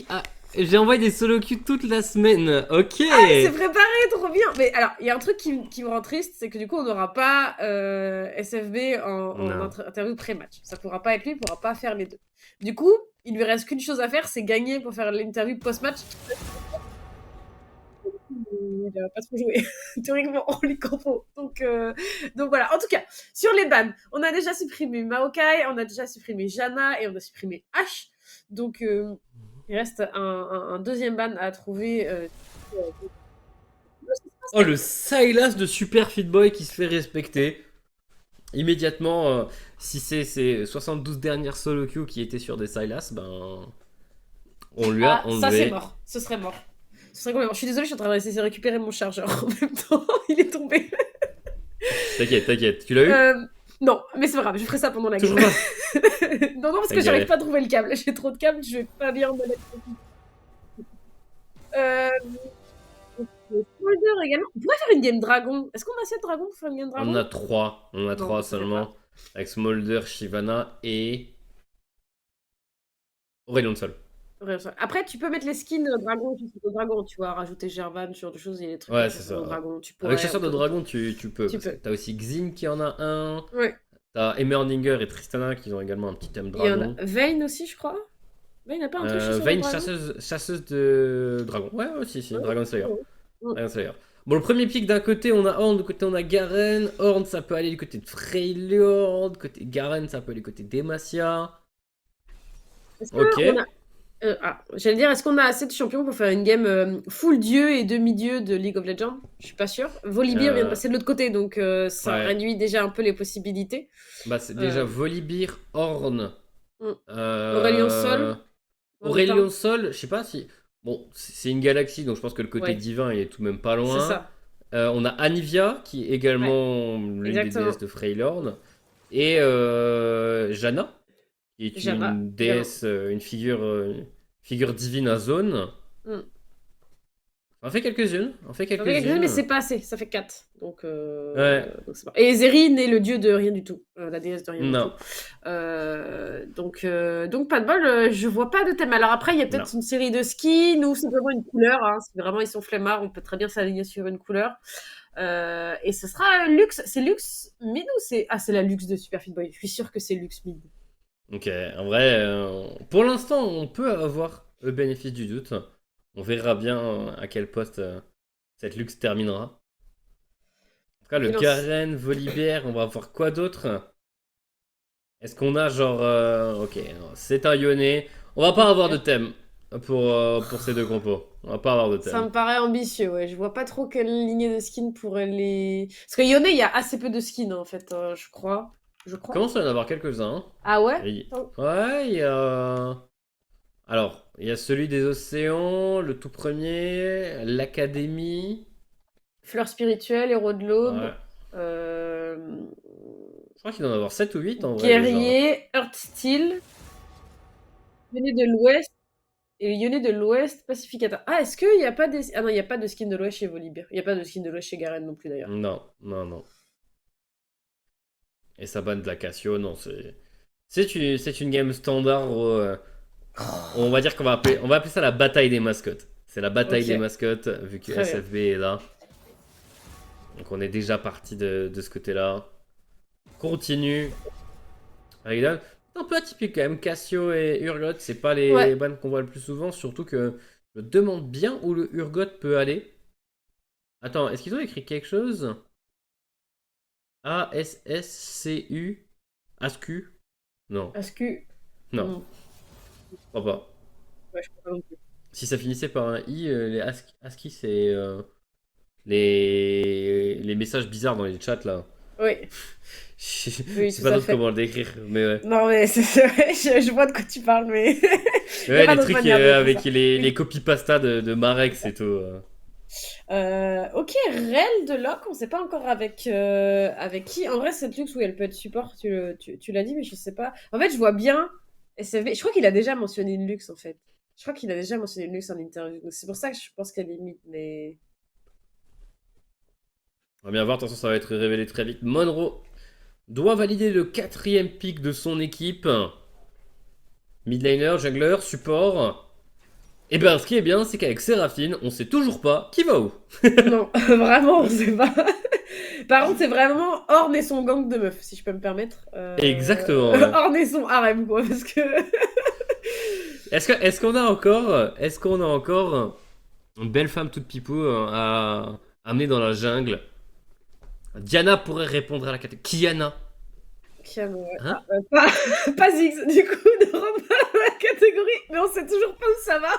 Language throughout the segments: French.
Ah, j'ai envoyé des solo queues toute la semaine. Ok. Ah, c'est préparé, trop bien. Mais alors, il y a un truc qui me rend triste, c'est que du coup, on n'aura pas SFB en Non. interview pré-match. Ça pourra pas être lui, il pourra pas faire les deux. Du coup, il lui reste qu'une chose à faire, c'est gagner pour faire l'interview post-match. Il va pas trop jouer. Théoriquement, on lui corpo. Donc voilà. En tout cas, sur les bans, on a déjà supprimé Maokai, on a déjà supprimé Jana et on a supprimé H. Donc, il reste un deuxième ban à trouver. Oh, le Sylas de Super Fit Boy qui se fait respecter. Immédiatement, si c'est ces 72 dernières solo queues qui étaient sur des Sylas, ben. On lui a Ah, ça c'est enlevé. mort. Ce serait mort. Ce serait complètement mort. Je suis désolée, je suis en train d'essayer de récupérer mon chargeur en même temps. Il est tombé. T'inquiète, t'inquiète. Tu l'as eu? Euh, non, mais c'est pas grave, je ferai ça pendant la game. Toujours pas. Non, parce La que j'arrive pas galère. à trouver le câble. J'ai trop de câbles, je vais pas bien me mettre. Euh, Smolder également. On pourrait faire une game dragon. Est-ce qu'on a assez de dragons pour faire une game On dragon? a trois. On a Non, trois ça fait pas. seulement. Avec Smolder, Shyvana et. Aurélien Sol. Après, tu peux mettre les skins dragon, tu vois, rajouter Gervan, ce genre de choses, il y a des trucs Ouais, comme c'est chasseur ça. de Ouais. dragon. Tu Avec pourrais, Chasseur de Dragon, tu peux. tu Parce que peux. t'as aussi Xin qui en a un. Ouais. T'as Emerdinger et Tristana qui ont également un petit thème Il y en a dragon. Vayne aussi, je crois. Vayne n'a pas un truc chasseur de Vayne, dragon? chasseuse de dragon. Ouais, ouais, si, Ouais, Dragon Slayer. ouais. Mm. Dragon Slayer. Bon, le premier pick d'un côté, on a Horn, de côté, on a Garen. Horn, ça peut aller du côté de Freljord. Côté Garen, ça peut aller du côté d'Demacia. Est-ce Ok. qu'on a. J'allais dire, est-ce qu'on a assez de champions pour faire une game full dieu et demi-dieu de League of Legends? Je suis pas sûre. Volibear vient de Euh, passer de l'autre côté, donc ça ouais. réduit déjà un peu les possibilités. Bah, c'est déjà Euh, Volibear, Horn. mm. Aurélien Euh... Sol, en est Aurélien un. Sol, je sais pas si. Bon, c'est une galaxie, donc je pense que le côté Ouais, divin il est tout de même pas c'est loin. ça. On a Anivia, qui est Ouais, également l'une des déesses exactement. de Freylord. Et Jana, qui est Java, une également. déesse, figure divine à zone. Mm. On en fait quelques-unes. On en fait Ça fait quelque chose, mais quelques-unes. c'est pas assez. Ça fait 4. Ouais, Donc c'est pas. Et Zerine est le dieu de rien du tout. La déesse de rien du non, tout. Donc pas de bol. Je vois pas de thème. Alors après, il y a non. peut-être une série de skins ou simplement une couleur. Hein. Si vraiment ils sont flemmards, on peut très bien s'aligner sur une couleur. Et ce sera Lux. C'est Lux Mid ou c'est. Ah, c'est la Lux de Super Fit Boy. Je suis sûre que c'est Lux Mid. Ok, en vrai, pour l'instant, on peut avoir le bénéfice du doute. On verra bien à quel poste cette luxe terminera. En tout cas, le Finance. Garen, Volibear, on va voir quoi d'autre? Est-ce qu'on a genre. Ok, c'est un Yone. On va pas avoir de Ok. thème pour ces deux compos. On va pas avoir de Ça thème. me paraît ambitieux, ouais. Je vois pas trop quelle lignée de skins pourrait les. Parce que Yone, il y a assez peu de skins en fait, je crois. Je Il crois. commence à y en avoir quelques-uns. Ah ouais? Ouais, il y a. Alors, il y a celui des océans, le tout premier, l'académie. Fleur spirituelle, héros de l'aube, Ouais. euh, Je crois qu'il doit en avoir 7 ou 8 en vrai déjà, hein. guerrier, Earth Steel, Yone de l'Ouest et Yone de l'Ouest, pacificateur. Ah, est-ce qu'il n'y a pas des. Ah non, il n'y a pas de skin de l'Ouest chez Volibear. Il n'y a pas de skin de l'Ouest chez Garen non plus d'ailleurs. Non, non, non. Et ça banne de la Cassio, non, c'est une game standard où, on va dire on va appeler ça la bataille des mascottes. C'est la bataille Ok, des mascottes, vu que très bien. SFB est là. Donc on est déjà parti de ce côté-là. Continue. Avec un peu atypique quand même, Cassio et Urgot, c'est pas les Ouais, bans qu'on voit le plus souvent, surtout que je me demande bien où le Urgot peut aller. Attends, est-ce qu'ils ont écrit quelque chose? A-S-S-C-U Ascu? Non, Ascu. non, Hmm. je crois pas. Ouais, je crois pas non plus. Si ça finissait par un I, les ASCII, c'est les messages bizarres dans les chats là. Oui, Je oui, sais tout pas à d'autre fait. comment le décrire, mais ouais. Non, mais c'est vrai, je vois de quoi tu parles, mais il n'y a Ouais, pas les d'autre trucs manière de dire avec ça. les Oui. copy-pasta de Marex et tout. Ok, Rel de Locke, on sait pas encore avec qui. En vrai, cette luxe, oui, elle peut être support, tu l'as dit, mais je sais pas. En fait, je vois bien SFV. Je crois qu'il a déjà mentionné une luxe, en fait. Je crois qu'il a déjà mentionné une luxe en interview. Donc c'est pour ça que je pense qu'elle est limite, mais. On va bien voir, de toute façon ça va être révélé très vite. Monroe doit valider le quatrième pick de son équipe. Midlaner, jungler, support. Et ben, ce qui est bien, c'est qu'avec Séraphine, on sait toujours pas qui va où. Non, vraiment, on sait pas. Par contre, c'est vraiment Orne et son gang de meufs, si je peux me permettre. Exactement, ouais. Orne et son harem, quoi, parce que... Est-ce qu'on a encore une belle femme toute pipou à amener dans la jungle? Diana pourrait répondre à la catégorie. Kiana. Kian, ouais. Hein? Pas, pas Ziggs, du coup, de rendre la catégorie, mais on sait toujours pas où ça va.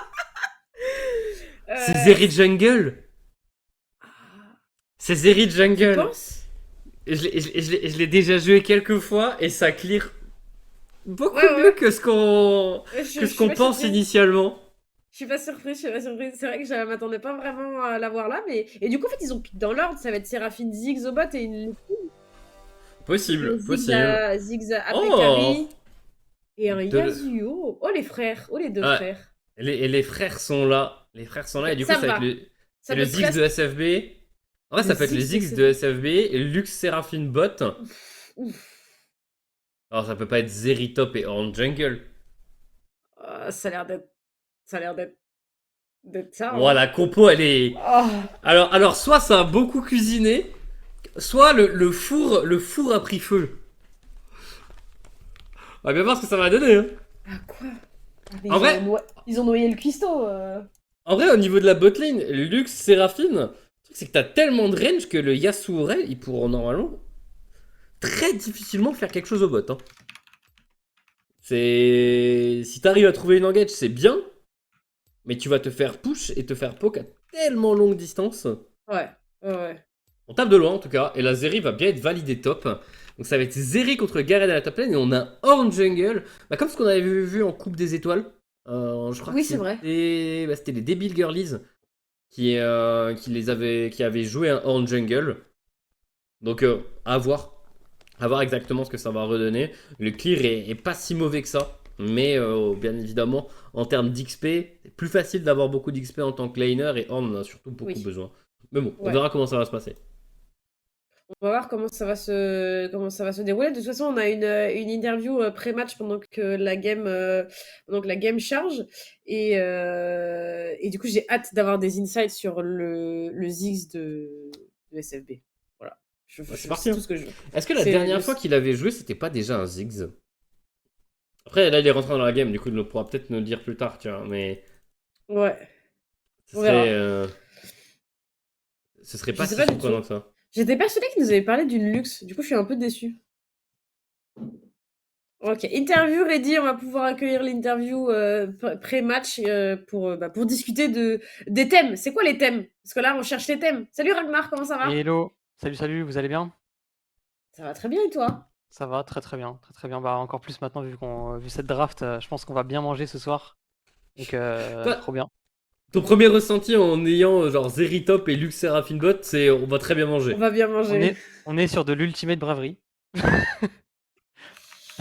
C'est Euh, Zeri Jungle. C'est Zeri Tu Jungle. penses? Je l'ai déjà joué quelques fois et ça clear beaucoup Ouais, mieux ouais. que Je ce suis qu'on pas pense surprise. initialement. Je suis pas surprise, je suis pas surprise. C'est vrai que je m'attendais pas vraiment à la voir là, mais... Et du coup, en fait, ils ont piqué dans l'ordre. Ça va être Séraphine Ziggs au bot et une... Possible, Ziggs possible. à... Ziggs à Oh, Apekari et un de... Yasuo. Oh, les frères. Oh, les deux ouais. frères. Et les frères sont là. Les frères sont là et du coup Ça ça me va être va. c'est Ça le peut Ziggs de presque... SFB. En vrai Le ça peut être le Ziggs de Ziggs de CV. SFB et Lux Seraphine Bot. Ouf. Alors ça peut pas être Zeritop et Orange Jungle. Ça a l'air d'être... Ça a l'air d'être ça, Voilà, hein. la compo elle est... Oh. Alors soit ça a beaucoup cuisiné, soit le four a pris feu. On va bien voir ce que ça va donner. Hein. Ah, quoi? Ah, mais En vrai, ils ont noyé le cuistot. En vrai, au niveau de la botlane, Lux, Séraphine, le truc c'est que t'as tellement de range que le Yasuo Rel, ils pourront normalement très difficilement faire quelque chose au bot. Hein. C'est... Si t'arrives à trouver une engage, c'est bien, mais tu vas te faire push et te faire poke à tellement longue distance. Ouais, ouais, ouais. On tape de loin en tout cas, et la Zeri va bien être validée top. Donc ça va être Zeri contre Garen à la top lane, et on a Horn Jungle, bah, comme ce qu'on avait vu en Coupe des Étoiles. Je crois que Oui, c'est vrai. c'était les Débiles Girlies qui avaient joué un Horn Jungle. Donc à voir. À voir exactement ce que ça va redonner. Le clear est pas si mauvais que ça. Mais bien évidemment, en termes d'XP, c'est plus facile d'avoir beaucoup d'XP en tant que laner et Horn en a surtout beaucoup Oui. besoin. Mais bon, on Ouais. verra comment ça va se passer. On va voir comment ça va se dérouler. De toute façon, on a une interview pré-match pendant que la game charge. Et du coup, j'ai hâte d'avoir des insights sur le Ziggs de SFB. Voilà. Ouais, c'est C'est parti. tout Hein. ce que je veux. Est-ce que la C'est dernière fois qu'il avait joué, c'était pas déjà un Ziggs? Après, là, il est rentré dans la game, du coup, il pourra peut-être nous le dire plus tard, tu vois. Mais Ouais, ce on verra. serait Je pas sais si pas du surprenant tout. que ça. J'étais persuadée qu'il nous avait parlé d'une luxe. Du coup, je suis un peu déçue. Ok, interview ready, on va pouvoir accueillir l'interview pré-match pour discuter des thèmes. C'est quoi les thèmes? Parce que là, on cherche les thèmes. Salut Ragnar, comment ça va? Hello, salut, salut, vous allez bien? Ça va très bien et toi? Ça va, très très bien, très très bien. Bah encore plus maintenant vu cette draft, je pense qu'on va bien manger ce soir. Donc Toi, trop bien. ton premier ressenti en ayant genre Zeritop et Lux Seraphine Bot, c'est on va très bien On manger. va bien On manger. est, on est sur de l'ultimate braverie.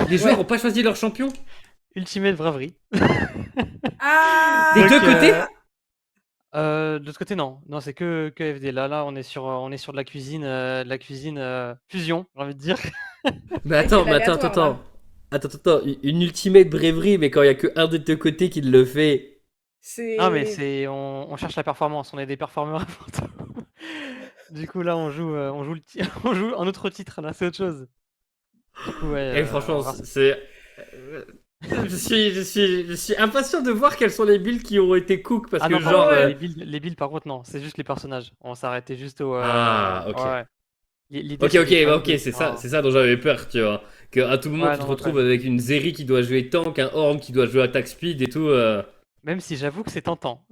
Les joueurs Ouais. ont pas choisi leur champion? Ultimate braverie. Ah! Des Donc, deux côtés? de l'autre côté non, non c'est que FD. Là on est sur de la cuisine fusion, j'ai envie de dire. Mais Ok, attends, l'aléatoire, là. Attends, une ultimate braverie, mais quand il y a que un des deux côtés qui le fait. Non mais C'est... on cherche la performance, on est des performeurs avant tout. Du coup là on joue on joue un autre titre là, c'est autre chose. Du coup ouais, Et on franchement, va voir. c'est. Je suis impatient de voir quels sont les builds qui ont été cook parce Ah que non, par genre. contre, ouais. les builds, par contre, non, c'est juste les personnages. On s'arrêtait juste au. Ah, ok. Ouais. L'idée, Ok, c'était pas ok, de faire un- c'est ça dont j'avais peur, tu vois. Que à tout moment Ouais, tu te non, retrouves ouais. avec une Zeri qui doit jouer tank, un Orm qui doit jouer attack speed et tout. Même si j'avoue que c'est tentant.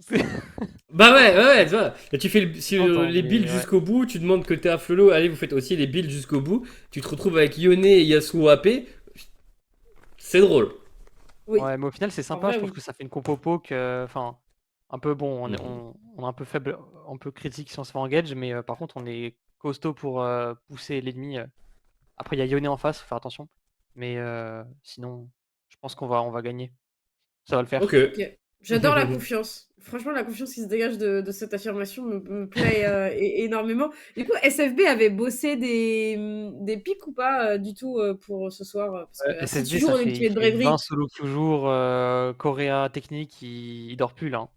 Bah ouais, tu vois. Et tu fais Tentant, les builds mais ouais. jusqu'au bout, tu demandes que t'es à Flolo, allez, vous faites aussi les builds jusqu'au bout. Tu te retrouves avec Yone et Yasuo AP. C'est drôle. Oui. Ouais, mais au final, c'est En sympa. vrai, Je trouve oui. que ça fait une compo poke. Enfin, un peu bon. Mhm. On est un peu faible, un peu critique si on se fait engage, mais par contre, on est costaud pour pousser l'ennemi. Après, il y a Yone en face, faut faire attention. Mais sinon, je pense on va gagner. Ça va le faire. Ok. Ok. J'adore la confiance. Franchement, la confiance qui se dégage de cette affirmation me plaît énormément. Du coup, SFB avait bossé des pics ou pas du tout pour ce soir? Parce que si tu SFB, joues en il Ultimate fait 20 Bravery, solo Q jours, Coréa technique, il dort plus là. Hein.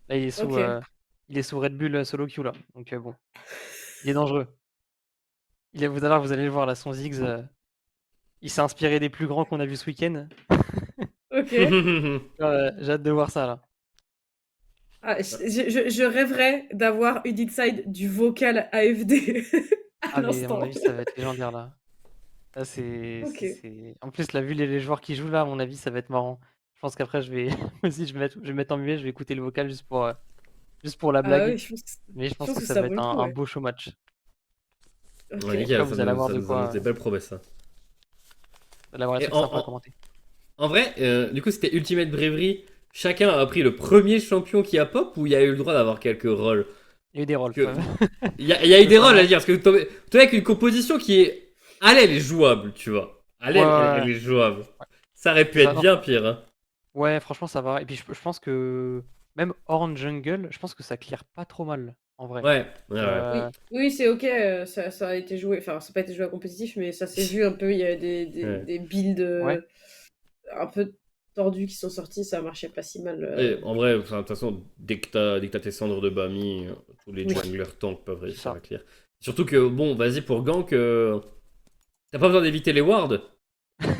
Là, Ok. il est sous Red Bull solo queue là. Donc bon, il est dangereux. Vous allez, vous allez le voir là, son Ziggs, il s'est inspiré des plus grands qu'on a vu ce week-end. Ok. J'ai hâte de voir ça là. Ah, je rêverais d'avoir une inside du vocal AFD à Ah mais à mon l'instant. avis, ça va être légendaire là. Là, Ok. En plus, là, vu les joueurs qui jouent là, à mon avis, ça va être marrant. Je pense qu'après, je vais aussi, je vais mettre en muet, je vais écouter le vocal juste pour la Ah blague. oui, Mais je je pense pense que que ça ça va vaut être le coup, un ouais. beau show match. Ok. Ouais, Là, nickel, vous allez avoir ça de nous annonce quoi, des belles promesses, ça. vous allez avoir des Et trucs sympas à commenter. en vrai, du coup, c'était Ultimate Bravery. Chacun a pris le premier champion qui a pop ou il y a eu le droit d'avoir quelques rôles? Il y a eu des rôles. Parce que il y a eu des rôles à Vraiment. dire. Parce que toi, avec une composition qui est. Allez, elle est jouable, tu vois. Ouais, Allez, ouais, elle ouais, est jouable. ouais, Ça aurait pu c'est ça. être Non, bien pire, hein. ouais, franchement, ça va. Et puis, je pense que même Orange Jungle, je pense que ça clear pas trop mal, en vrai. Ouais, ouais, ouais. Euh, Oui, oui, c'est ok. Ça a été joué. Enfin, ça n'a pas été joué à compétitif, mais ça s'est vu un peu. Il y a Ouais. des builds ouais, un peu tordus qui sont sortis. Ça marchait pas si mal. Et en vrai, enfin, de toute façon, dès que t'as tes cendres de Bami, tous les Oui. junglers tanks peuvent c'est réussir ça. à clear. Surtout que, bon, vas-y, pour gank, t'as pas besoin d'éviter les wards.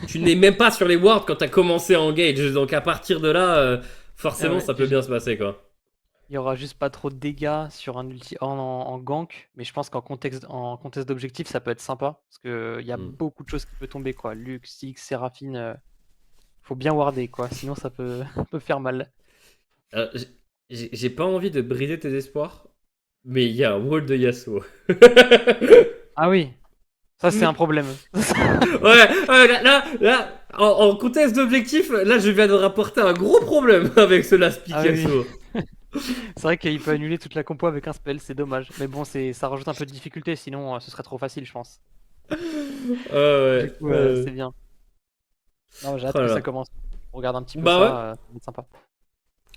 Tu n'es même pas sur les wards quand t'as commencé à engage. Donc à partir de là, Ah forcément, ouais, ça peut bien se passer, quoi. il y aura juste pas trop de dégâts sur un ulti horn en gank, mais je pense en contexte d'objectif, ça peut être sympa, parce que il y a Hmm. beaucoup de choses qui peuvent tomber, quoi. Lux, Six, Séraphine, faut bien warder, quoi, sinon ça peut, peut faire mal. Euh, j'ai pas envie de briser tes espoirs, mais il y a un wall de Yasuo. Ah oui, ça c'est un problème. Ouais, ouais, en contexte d'objectif, là, je viens de rapporter un gros problème avec ce last pick Ah oui, Yasuo. c'est vrai qu'il peut annuler toute la compo avec un spell, c'est dommage. Mais bon, ça rajoute un peu de difficulté, sinon ce serait trop facile, je pense. Ah ouais. Du coup, c'est bien. Non, j'ai Oh hâte là que ça là. commence. On regarde un petit peu Bah ouais. ça, ça va être sympa.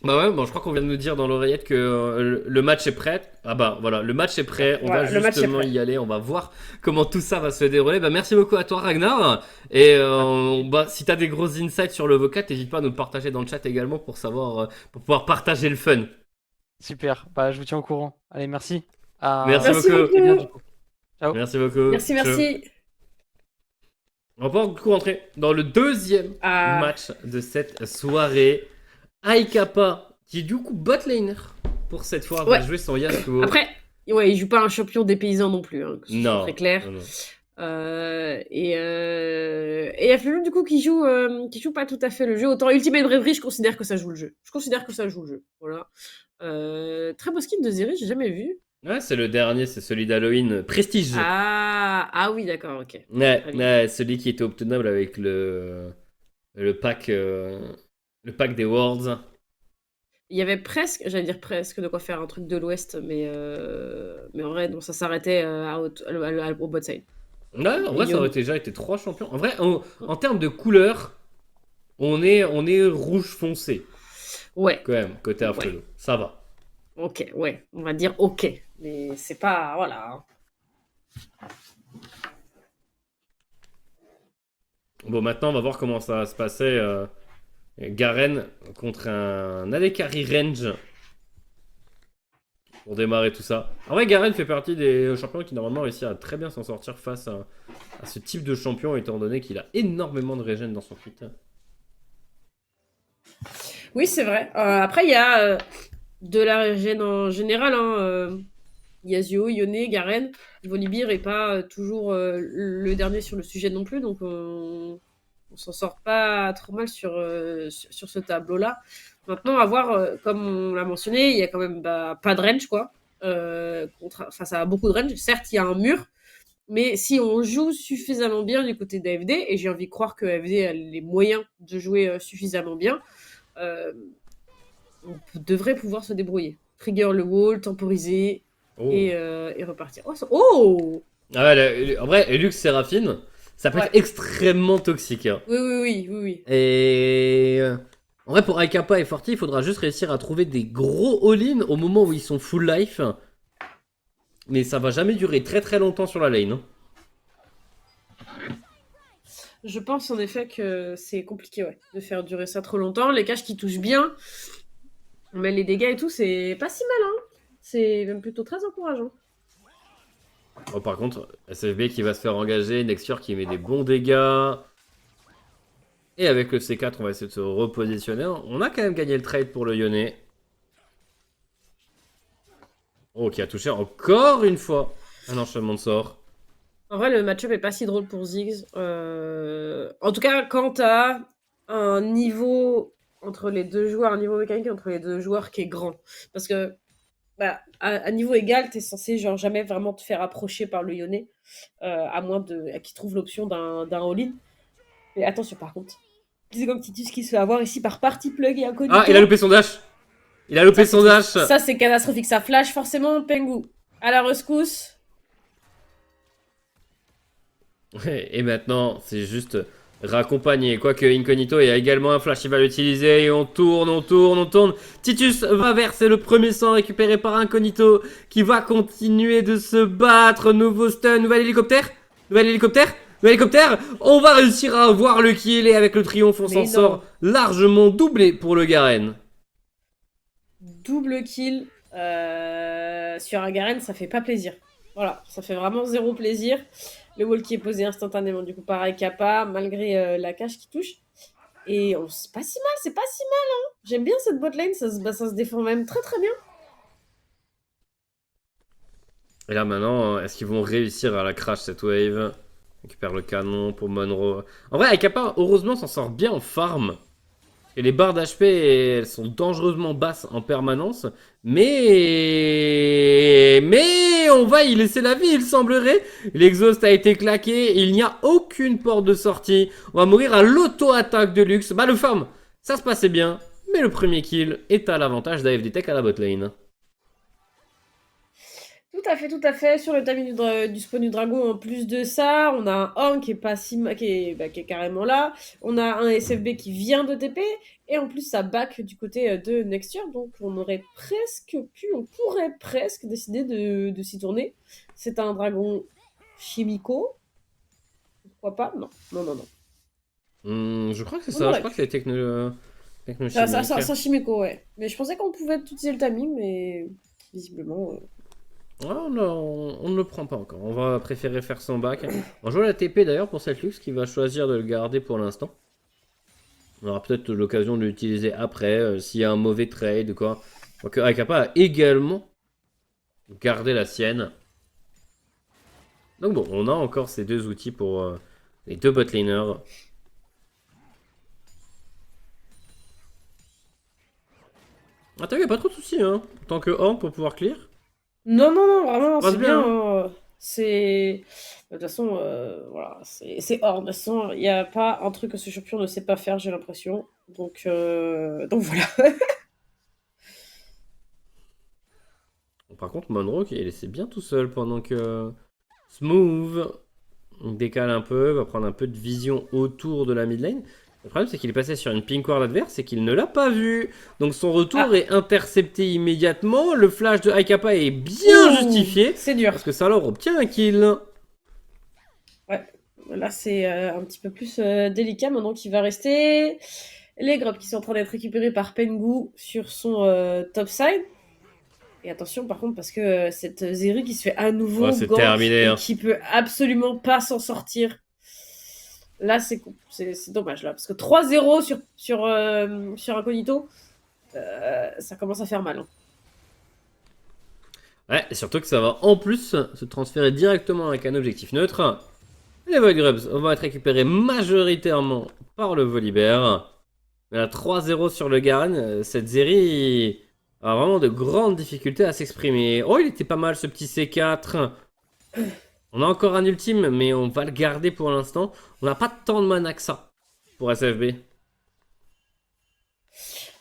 Bah ouais, bon, je crois qu'on vient de nous dire dans l'oreillette que le match est prêt. Ah bah voilà, le match est prêt. On va Voilà, le match est justement prêt. y aller. On va voir comment tout ça va se dérouler. Bah merci beaucoup à toi, Ragnar. Et Ouais, bah, si t'as des grosses insights sur le vocat, n'hésite pas à nous le partager dans le chat également pour savoir, pour pouvoir partager le fun. super, bah je vous tiens au courant. Allez, merci. Merci À Merci beaucoup. très bien du beaucoup. coup. Ciao. Merci beaucoup. Merci, Ciao. merci. On va du coup rentrer dans le deuxième Ah, match de cette soirée. Aikapa, qui est du coup botlane pour cette fois, va ouais. jouer son Yasuo. Après, ouais, il joue pas un champion des paysans non plus, hein, que ce soit très Non, clair. non, non. Et Affluent, du coup, qui joue pas tout à fait le jeu. Autant Ultimate Bravery, je considère que ça joue le jeu. Je considère que ça joue le jeu. Voilà. Très beau skin de Zeri, j'ai jamais vu. Ouais, c'est le dernier, c'est celui d'Halloween. Prestige. Ah oui, d'accord, ok. Ouais, Très bien. ouais, celui qui était obtenable avec le pack des Worlds. Il y avait presque, j'allais dire presque, de quoi faire un truc de l'Ouest, mais en vrai, non, ça s'arrêtait au bot side. Ouais, en Et vrai, ça aurait déjà été trois champions. En vrai, en termes de couleur, on est rouge foncé, Ouais, quand même, côté ouais, Affrelo. Ça va. ok, ouais, on va dire ok. Mais c'est pas, voilà, hein. Bon, maintenant, on va voir comment ça va se passer. Garen contre un Alekari Range pour démarrer tout ça. En vrai, Garen fait partie des champions qui normalement réussit à très bien s'en sortir face à ce type de champion, étant donné qu'il a énormément de régène dans son kit. Oui, c'est vrai. Après, il y a de la régène en général, hein. Yasuo, Yone, Garen. Volibear est pas toujours le dernier sur le sujet non plus, donc on s'en sort pas trop mal sur ce tableau-là. Maintenant, à voir, comme on l'a mentionné, il y a quand même pas de range, quoi. Face à beaucoup de range. Certes, il y a un mur, mais si on joue suffisamment bien du côté d'AFD, et j'ai envie de croire que AFD a les moyens de jouer suffisamment bien, euh, on devrait pouvoir se débrouiller. Trigger le wall, temporiser Oh. et repartir. Oh. Ah ouais, en vrai, Lux Séraphine, ça peut être Ouais. extrêmement toxique, hein. Oui. Et en vrai, pour Aikapa et Forti, il faudra juste réussir à trouver des gros all-in au moment où ils sont full life. Mais ça va jamais durer très très longtemps sur la lane, hein. Je pense en effet que c'est compliqué, ouais, de faire durer ça trop longtemps. Les caches qui touchent bien, Mais les dégâts et tout, c'est pas si mal, hein. C'est même plutôt très encourageant. Oh, par contre, SFB qui va se faire engager, Nexture qui met des bons dégâts. Et avec le C4, on va essayer de se repositionner. On a quand même gagné le trade pour le Yone. Oh, qui a touché encore une fois un enchaînement de sort. En vrai, le match-up est pas si drôle pour Ziggs. En tout cas, quand t'as un niveau entre les deux joueurs, un niveau mécanique entre les deux joueurs qui est grand. Parce que, bah, à niveau égal, t'es censé genre jamais vraiment te faire approcher par le Yone, à moins qu'il trouve l'option d'un all-in. Mais attention, par contre, c'est comme Titus qui se fait avoir ici par Party Plug et Incognito. Ah, il a loupé son dash. Il a loupé son dash. Ça, c'est catastrophique. Ça flash forcément Pengu. À la rescousse. Et maintenant, c'est juste raccompagner. Quoique Incognito, il y a également un flash, il va l'utiliser. Et on tourne, on tourne, on tourne. Titus va verser le premier sang récupéré par Incognito qui va continuer de se battre. Nouveau stun, nouvel hélicoptère. Nouvel hélicoptère. Nouvel hélicoptère. On va réussir à avoir le kill. Et avec le triomphe, on s'en sort largement doublé pour le Garen. Double kill sur un Garen, ça fait pas plaisir. Voilà, ça fait vraiment zéro plaisir. Le wall qui est posé instantanément, du coup, pareil, Kappa, malgré la cache qui touche. Et c'est pas si mal, c'est pas si mal, hein. J'aime bien cette botlane, ça se défend même très très bien. Et là maintenant, est-ce qu'ils vont réussir à la crash cette wave? On récupère le canon pour Monroe. En vrai, Kappa, heureusement, s'en sort bien en farm. Et les barres d'HP, elles sont dangereusement basses en permanence. Mais on va y laisser la vie, il semblerait. L'exhaust a été claqué. Il n'y a aucune porte de sortie. On va mourir à l'auto-attaque de luxe. Bah, le farm, ça se passait bien. Mais le premier kill est à l'avantage d'AFD Tech à la botlane. Tout à fait. Sur le timing du spawn du dragon, en plus de ça, on a un Horn qui est pas si qui est carrément là. On a un SFB qui vient de TP. Et en plus, ça back du côté de Nexture. Donc, on pourrait presque décider de s'y tourner. C'est un dragon chimico. Pourquoi pas? Non. Je crois que c'est ça. Je crois que c'est techno C'est un chimico, ouais. Mais je pensais qu'on pouvait utiliser le timing, mais visiblement... Oh non, on ne le prend pas encore. On va préférer faire son back. On joue à la TP d'ailleurs pour cette luxe qui va choisir de le garder pour l'instant. On aura peut-être l'occasion de l'utiliser après s'il y a un mauvais trade ou quoi. Donc Akapa a également gardé la sienne. Donc bon, on a encore ces deux outils pour les deux botlaners. Ah t'as vu, y a pas trop de soucis hein, en tant que Horn pour pouvoir clear. Non, vraiment, c'est bien. Hein. C'est... De toute façon, voilà, c'est hors. De toute façon, il n'y a pas un truc que ce champion ne sait pas faire, j'ai l'impression. Donc voilà. Par contre, Monroe qui est laissé bien tout seul pendant que Smooth décale un peu, va prendre un peu de vision autour de la mid lane. Le problème, c'est qu'il est passé sur une pink ward adverse et qu'il ne l'a pas vu. Donc son retour est intercepté immédiatement. Le flash de Aikapa est bien justifié. C'est dur. Parce que ça leur obtient un kill. Ouais, là c'est un petit peu plus délicat maintenant qu'il va rester. Les grobs qui sont en train d'être récupérés par Pengu sur son top side. Et attention par contre parce que cette Zeri qui se fait à nouveau terminé, et qui peut absolument pas s'en sortir. Là, c'est dommage, là. Parce que 3-0 sur Incognito, ça commence à faire mal. Hein. Ouais, et surtout que ça va en plus se transférer directement avec un objectif neutre. Les Void Grubs vont être récupérés majoritairement par le Volibear. Mais à 3-0 sur le Garen, cette Zeri a vraiment de grandes difficultés à s'exprimer. Oh, il était pas mal ce petit C4. On a encore un ultime, mais on va le garder pour l'instant. On n'a pas tant de mana que ça pour SFB.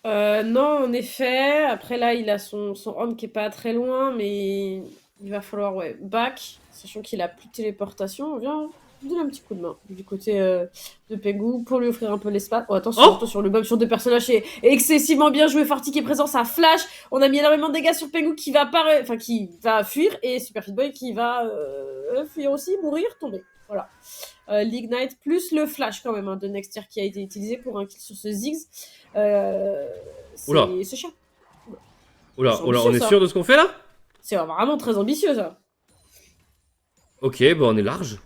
Non, en effet. Après, là, il a son homme qui est pas très loin, mais il va falloir back, sachant qu'il a plus de téléportation. On vient donner un petit coup de main du côté de Pengu pour lui offrir un peu l'espace. Oh, attention, le bug sur deux personnages est excessivement bien joué. Farty qui est présent, ça flash. On a mis énormément de dégâts sur Pengu qui va fuir et Super Fit Boy qui va fuir aussi, mourir, tomber. Voilà. L'Ignite plus le flash quand même de Nextier qui a été utilisé pour un kill sur ce Ziggs. C'est chiant. Oula, C'est oula, on ambitieux, est ça. sûr de ce qu'on fait là? C'est vraiment très ambitieux, ça. Ok, bah on est large.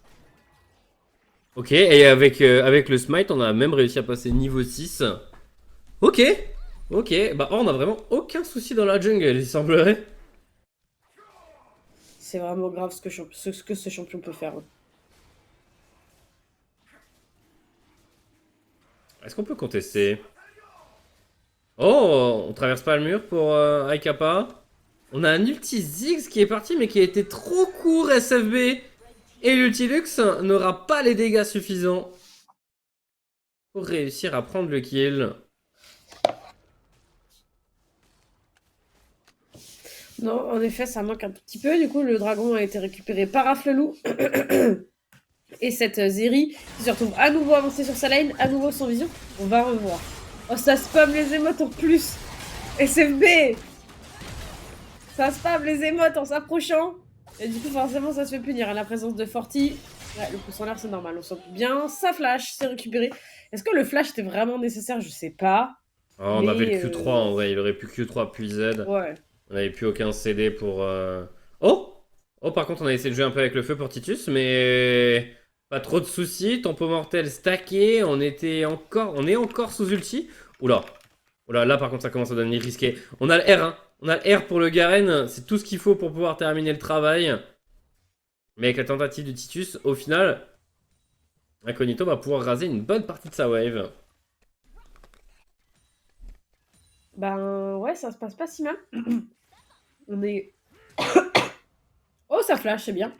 Ok, et avec le smite, on a même réussi à passer niveau 6. Ok, ok, bah on a vraiment aucun souci dans la jungle, il semblerait. C'est vraiment grave ce que ce champion peut faire. Est-ce qu'on peut contester? Oh, on traverse pas le mur pour Aikapa. On a un ulti Ziggs qui est parti mais qui a été trop court SFB. Et l'Ultilux n'aura pas les dégâts suffisants pour réussir à prendre le kill. Non, en effet, ça manque un tout petit peu. Du coup, le dragon a été récupéré par Afflelou. Et cette Zeri qui se retrouve à nouveau avancée sur sa lane, à nouveau sans vision. On va revoir. Oh, ça spam les émotes en plus. SFB. Ça spam les émotes en s'approchant. Et du coup, forcément, ça se fait punir. À la présence de Forti, ouais, le pouce en l'air, c'est normal. On sent bien. Ça flash, c'est récupéré. Est-ce que le flash était vraiment nécessaire? Je sais pas. Oh, on avait le Mais, Q3 en vrai, il aurait pu Q3 puis Z. Ouais. On n'avait plus aucun CD pour... Oh! Oh, par contre, on a essayé de jouer un peu avec le feu pour Titus, mais... Pas trop de soucis, tempo mortel stacké, on est encore sous ulti. Oula. Oula, là par contre ça commence à devenir risqué. On a le R, hein. On a le R pour le Garen, c'est tout ce qu'il faut pour pouvoir terminer le travail. Mais avec la tentative de Titus, au final, Incognito va pouvoir raser une bonne partie de sa wave. Ben ouais, ça se passe pas si mal. On est... Oh, ça flash, c'est bien.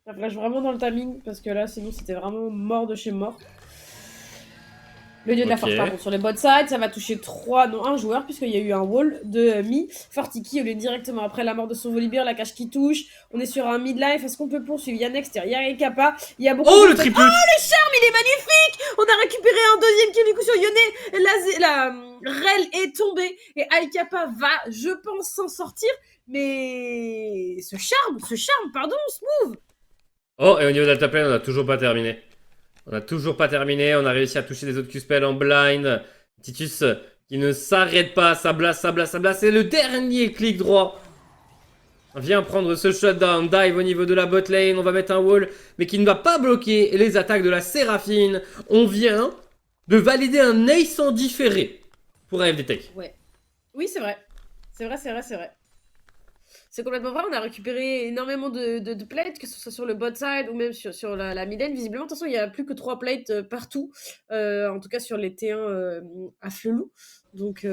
Ça flash vraiment dans le timing, parce que là, sinon, c'était vraiment mort de chez mort. Le dieu de la force, Ok. pardon. Sur les bot sides, ça va toucher 3, non, un joueur, puisqu'il y a eu un wall de Mi. Fortiki, on est directement après la mort de son Volibear, la cache qui touche. On est sur un midlife. Est-ce qu'on peut poursuivre? Il y a Next, il y a Ekapa. Il y a beaucoup Oh, de... le triple! Oh, le charme, il est magnifique! On a récupéré un deuxième kill du coup sur Yone. La Rel est tombée. Et Aikapa va, je pense, s'en sortir. Mais ce charme, pardon, Smooth. Oh, et au niveau de la top lane, on n'a toujours pas terminé. On a toujours pas terminé, on a réussi à toucher des autres Q-spells en blind. Titus qui ne s'arrête pas, ça blast, ça blast, ça blast. C'est le dernier clic droit. On vient prendre ce shutdown, dive au niveau de la bot lane, on va mettre un wall, mais qui ne va pas bloquer les attaques de la Séraphine. On vient de valider un ace en différé pour AFD Tech. Ouais. Oui, c'est vrai. C'est vrai. C'est complètement vrai, on a récupéré énormément de plates, que ce soit sur le bot side ou même sur la mid lane. Visiblement, de toute façon, il n'y a plus que 3 plates partout, en tout cas sur les T1 à Flelou. Donc,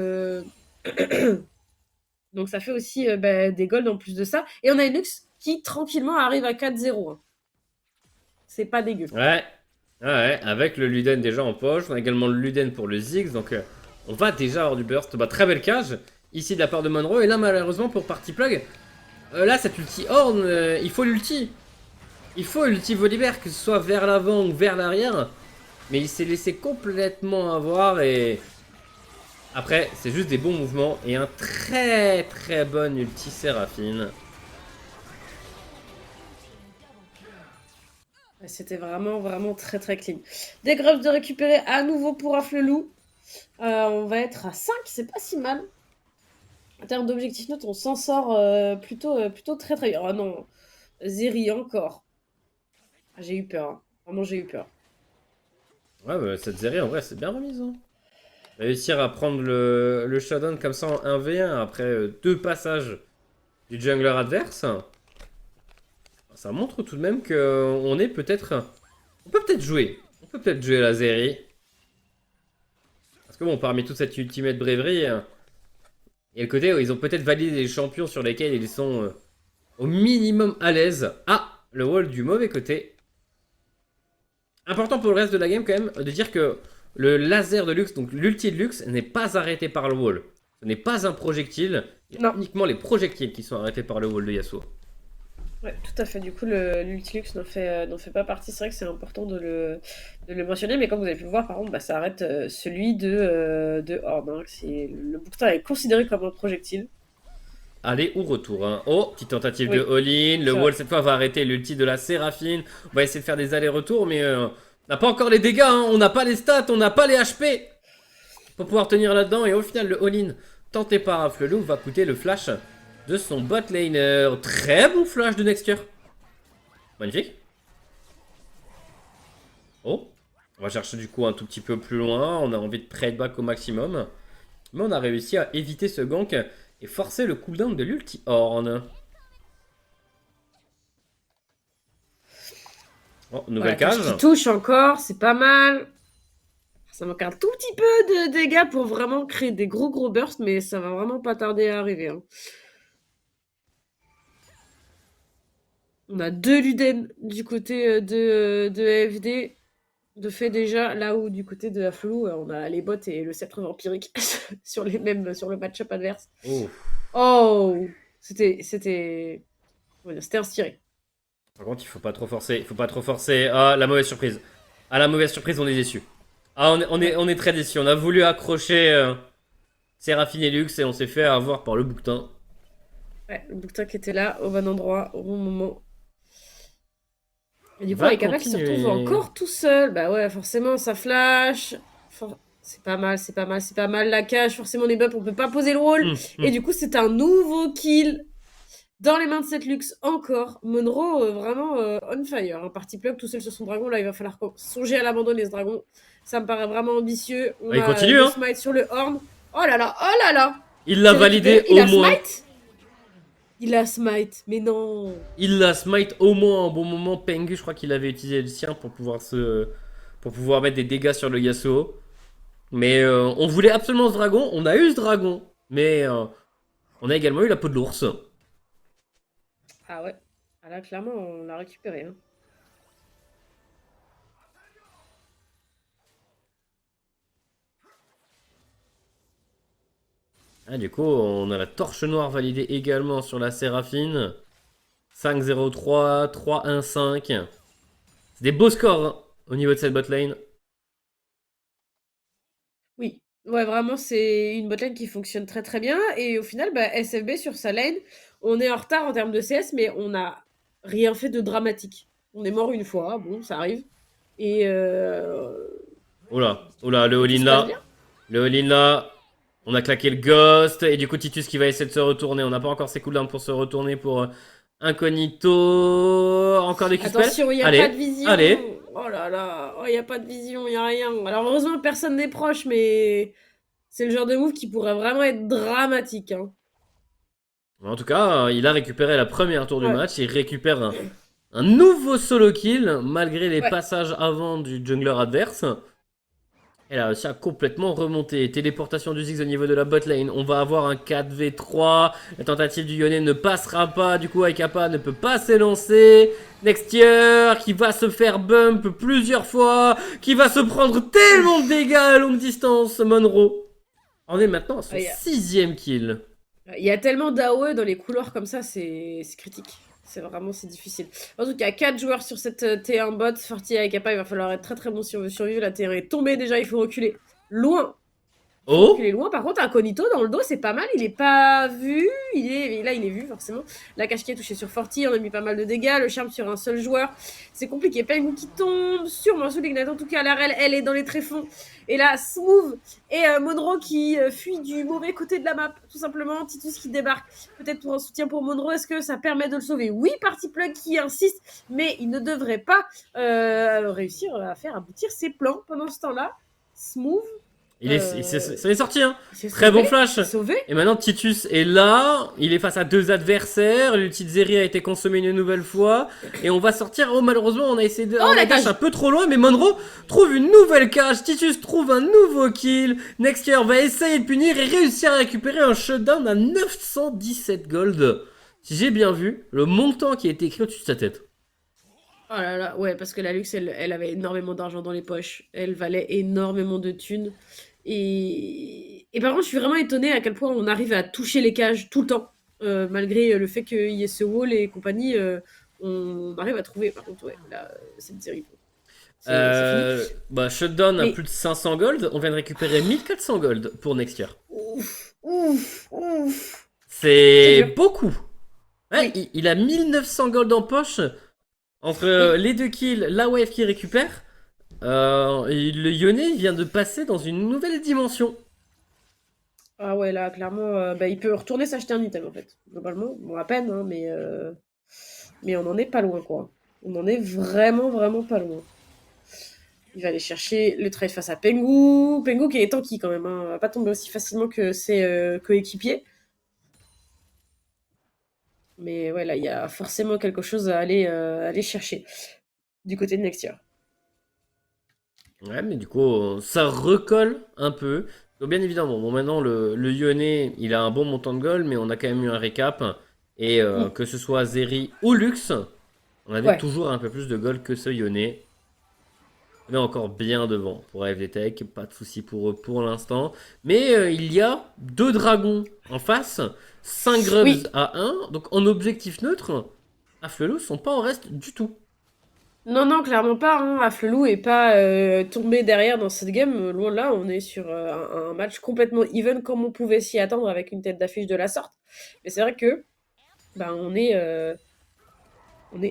donc ça fait aussi des golds en plus de ça. Et on a une Lux qui tranquillement arrive à 4-0. Hein. C'est pas dégueu. Ouais, avec le Luden déjà en poche, on a également le Luden pour le Ziggs, donc on va déjà avoir du burst. Bah, très belle cage, ici de la part de Monroe, et là malheureusement pour Party Plug, là cette ulti Horn, il faut l'ulti. Il faut l'ulti Volibear, que ce soit vers l'avant ou vers l'arrière, mais il s'est laissé complètement avoir, et après c'est juste des bons mouvements, et un très très bon ulti Séraphine. C'était vraiment très clean. Des grubs de récupérer à nouveau pour Afflelou. On va être à 5, c'est pas si mal. En termes d'objectif note, on s'en sort plutôt très bien. Oh non, Zeri encore. J'ai eu peur. Hein. Vraiment, j'ai eu peur. Ouais, bah, cette série en vrai c'est bien remise. Hein. Réussir à prendre le shutdown comme ça en 1v1 après 2 passages du jungler adverse, ça montre tout de même qu'on est peut-être... On peut peut-être jouer. On peut peut-être jouer la série. Parce que bon, parmi toute cette ultimate bravery, il y a le côté où ils ont peut-être validé les champions sur lesquels ils sont au minimum à l'aise. Ah, le wall du mauvais côté. Important pour le reste de la game quand même de dire que le laser de Lux, donc l'ulti de Lux, n'est pas arrêté par le wall. Ce n'est pas un projectile. Il y a uniquement les projectiles qui sont arrêtés par le wall de Yasuo. Ouais, tout à fait. Du coup, l'Ultilux n'en fait pas partie. C'est vrai que c'est important de le mentionner, mais comme vous avez pu le voir, par contre, ça arrête celui de Horde. Hein. Le bouquetin est considéré comme un projectile. Aller ou retour. Hein. Oh, petite tentative Oui, de all-in. Le c'est wall vrai. cette fois va arrêter l'ulti de la Séraphine. On va essayer de faire des allers-retours, mais on n'a pas encore les dégâts. Hein. On n'a pas les stats, on n'a pas les HP pour pouvoir tenir là-dedans. Et au final, le all-in tenté par Afflelou va coûter le flash de son bot laner. Très bon flash de Nextier. Magnifique. Oh. On va chercher du coup un tout petit peu plus loin. On a envie de trade back au maximum. Mais on a réussi à éviter ce gank et forcer le cooldown de l'ulti Horn. Oh, nouvelle cage. Qui touche encore, c'est pas mal. Ça manque un tout petit peu de dégâts pour vraiment créer des gros bursts, mais ça va vraiment pas tarder à arriver. Hein. On a 2 Luden du côté de AFD. De fait déjà, là où du côté de Afflelou, on a les bots et le sceptre vampirique sur le match-up adverse. Oh, c'était inspiré. Par contre, il faut pas trop forcer. Il faut pas trop forcer. Ah, la mauvaise surprise. Ah, la mauvaise surprise, on est déçu. Ah, on est très déçu. On a voulu accrocher Séraphine et Lux et on s'est fait avoir par le bouquetin. Ouais, le bouquetin qui était là, au bon endroit, au bon moment. Et du coup, Va avec Kappa qui se continuer. retrouve encore tout seul. Bah ouais, forcément, ça flash. C'est pas mal, c'est pas mal, c'est pas mal. La cage, forcément, les buffs, on peut pas poser le rôle. Et du coup, c'est un nouveau kill dans les mains de cette Lux encore. Monroe, vraiment on fire. Un party plug tout seul sur son dragon. Là, il va falloir songer à l'abandonner, ce dragon. Ça me paraît vraiment ambitieux. On il a continue, le hein. smite sur le horn. Oh là là, oh là là. Il l'a validé au moins. Smite il a smite, mais non. Il l'a smite au moins en bon moment. Pengu, je crois qu'il avait utilisé le sien pour pouvoir mettre des dégâts sur le Yasuo. Mais on voulait absolument ce dragon. On a eu ce dragon. Mais on a également eu la peau de l'ours. Ah ouais. Ah là, clairement, on l'a récupéré. Hein. Ah, du coup, on a la torche noire validée également sur la Séraphine. 5-0-3, 3-1-5. C'est des beaux scores hein, au niveau de cette botlane. Oui. Ouais, vraiment, c'est une botlane qui fonctionne très très bien. Et au final, bah, SFB sur sa lane, on est en retard en termes de CS, mais on n'a rien fait de dramatique. On est mort une fois, bon, ça arrive. Et Oula, le all-in là. Le all-in là. On a claqué le ghost. Et du coup, Titus qui va essayer de se retourner. On n'a pas encore ses cooldowns pour se retourner pour Incognito. Encore des Q-spells. Attention, il n'y a Allez, pas de vision. allez. Oh là là, il n'y a pas de vision, il n'y a rien. Alors heureusement, personne n'est proche, mais c'est le genre de move qui pourrait vraiment être dramatique. Hein. En tout cas, il a récupéré la première tour du Ouais. match. Il récupère un nouveau solo kill malgré les Ouais. passages avant du jungler adverse. Elle a réussi à complètement remonter. Téléportation du Ziggs au niveau de la bot lane. On va avoir un 4v3. La tentative du Yone ne passera pas. Du coup, Aikapa ne peut pas s'élancer. Nextier qui va se faire bump plusieurs fois. Qui va se prendre tellement de dégâts à longue distance. Monroe. On est maintenant à son 6ème kill. Il y a tellement d'AOE dans les couloirs comme ça, c'est critique. C'est difficile. En tout cas, 4 joueurs sur cette T1 bot. Forti et Aikapa, il va falloir être très très bon si on veut survivre. La T1 est tombée déjà, il faut reculer loin. Oh, Il est loin. Par contre, Incognito dans le dos, c'est pas mal. Il est pas vu. Là, il est vu, forcément. La cache qui est touchée sur Forti. On a mis pas mal de dégâts. Le charme sur un seul joueur. C'est compliqué. Pengu qui tombe. Sûrement sous l'ignite. En tout cas, la Rel, elle est dans les tréfonds. Et là, Smooth et Monroe qui fuit du mauvais côté de la map. Tout simplement. Titus qui débarque. Peut-être pour un soutien pour Monroe. Est-ce que ça permet de le sauver? Oui, Party Plug qui insiste. Mais il ne devrait pas réussir à faire aboutir ses plans pendant ce temps-là. Smooth. ça est sorti, hein. Très bon flash. Sauvé. Et maintenant, Titus est là. Il est face à 2 adversaires. L'ulti de Zeri a été consommé une nouvelle fois. Et on va sortir. Oh, malheureusement, on a essayé de. on la a dash cage. un peu trop loin. Mais Monroe trouve une nouvelle cage. Titus trouve un nouveau kill. Nextier va essayer de punir et réussir à récupérer un shutdown à 917 gold. Si j'ai bien vu, le montant qui a été écrit au-dessus de sa tête. Oh là là, ouais, parce que la Lux, elle avait énormément d'argent dans les poches. Elle valait énormément de thunes. Et par contre, je suis vraiment étonnée à quel point on arrive à toucher les cages tout le temps. Malgré le fait qu'il y ait ce wall et compagnie, on arrive à trouver. Par contre, ouais, là, c'est terrible. Bah, shutdown à plus de 500 gold. On vient de récupérer 1400 gold pour Nextier. Ouf. C'est beaucoup. Ouais, Oui. il a 1900 gold en poche. Entre les 2 kills, la wave qui récupère. Et le Yone vient de passer dans une nouvelle dimension. Ah ouais, là, clairement, bah, il peut retourner s'acheter un item, en fait. Globalement, bon, à peine, hein, mais on en est pas loin, quoi. On en est vraiment, vraiment pas loin. Il va aller chercher le trade face à Pengu. Pengu qui est tanky quand même, hein. Va pas tomber aussi facilement que ses coéquipiers. Mais ouais, là, il y a forcément quelque chose à aller chercher du côté de Next Year. Ouais, mais du coup, ça recolle un peu. Donc, bien évidemment, bon, maintenant, le Lyonnais, il a un bon montant de gold, mais on a quand même eu un récap. Et Mm. que ce soit Zeri ou Lux, on avait Ouais. toujours un peu plus de gold que ce Lyonnais. On est encore bien devant pour AFD Tech, pas de souci pour eux pour l'instant. Mais il y a 2 dragons en face, 5 grubs Oui. à 1. Donc en objectif neutre, Afflelou sont pas en reste du tout. Non, non, clairement pas. Hein. Afflelou est pas tombé derrière dans cette game. Loin de là, on est sur un match complètement even comme on pouvait s'y attendre avec une tête d'affiche de la sorte. Mais c'est vrai que bah, on est.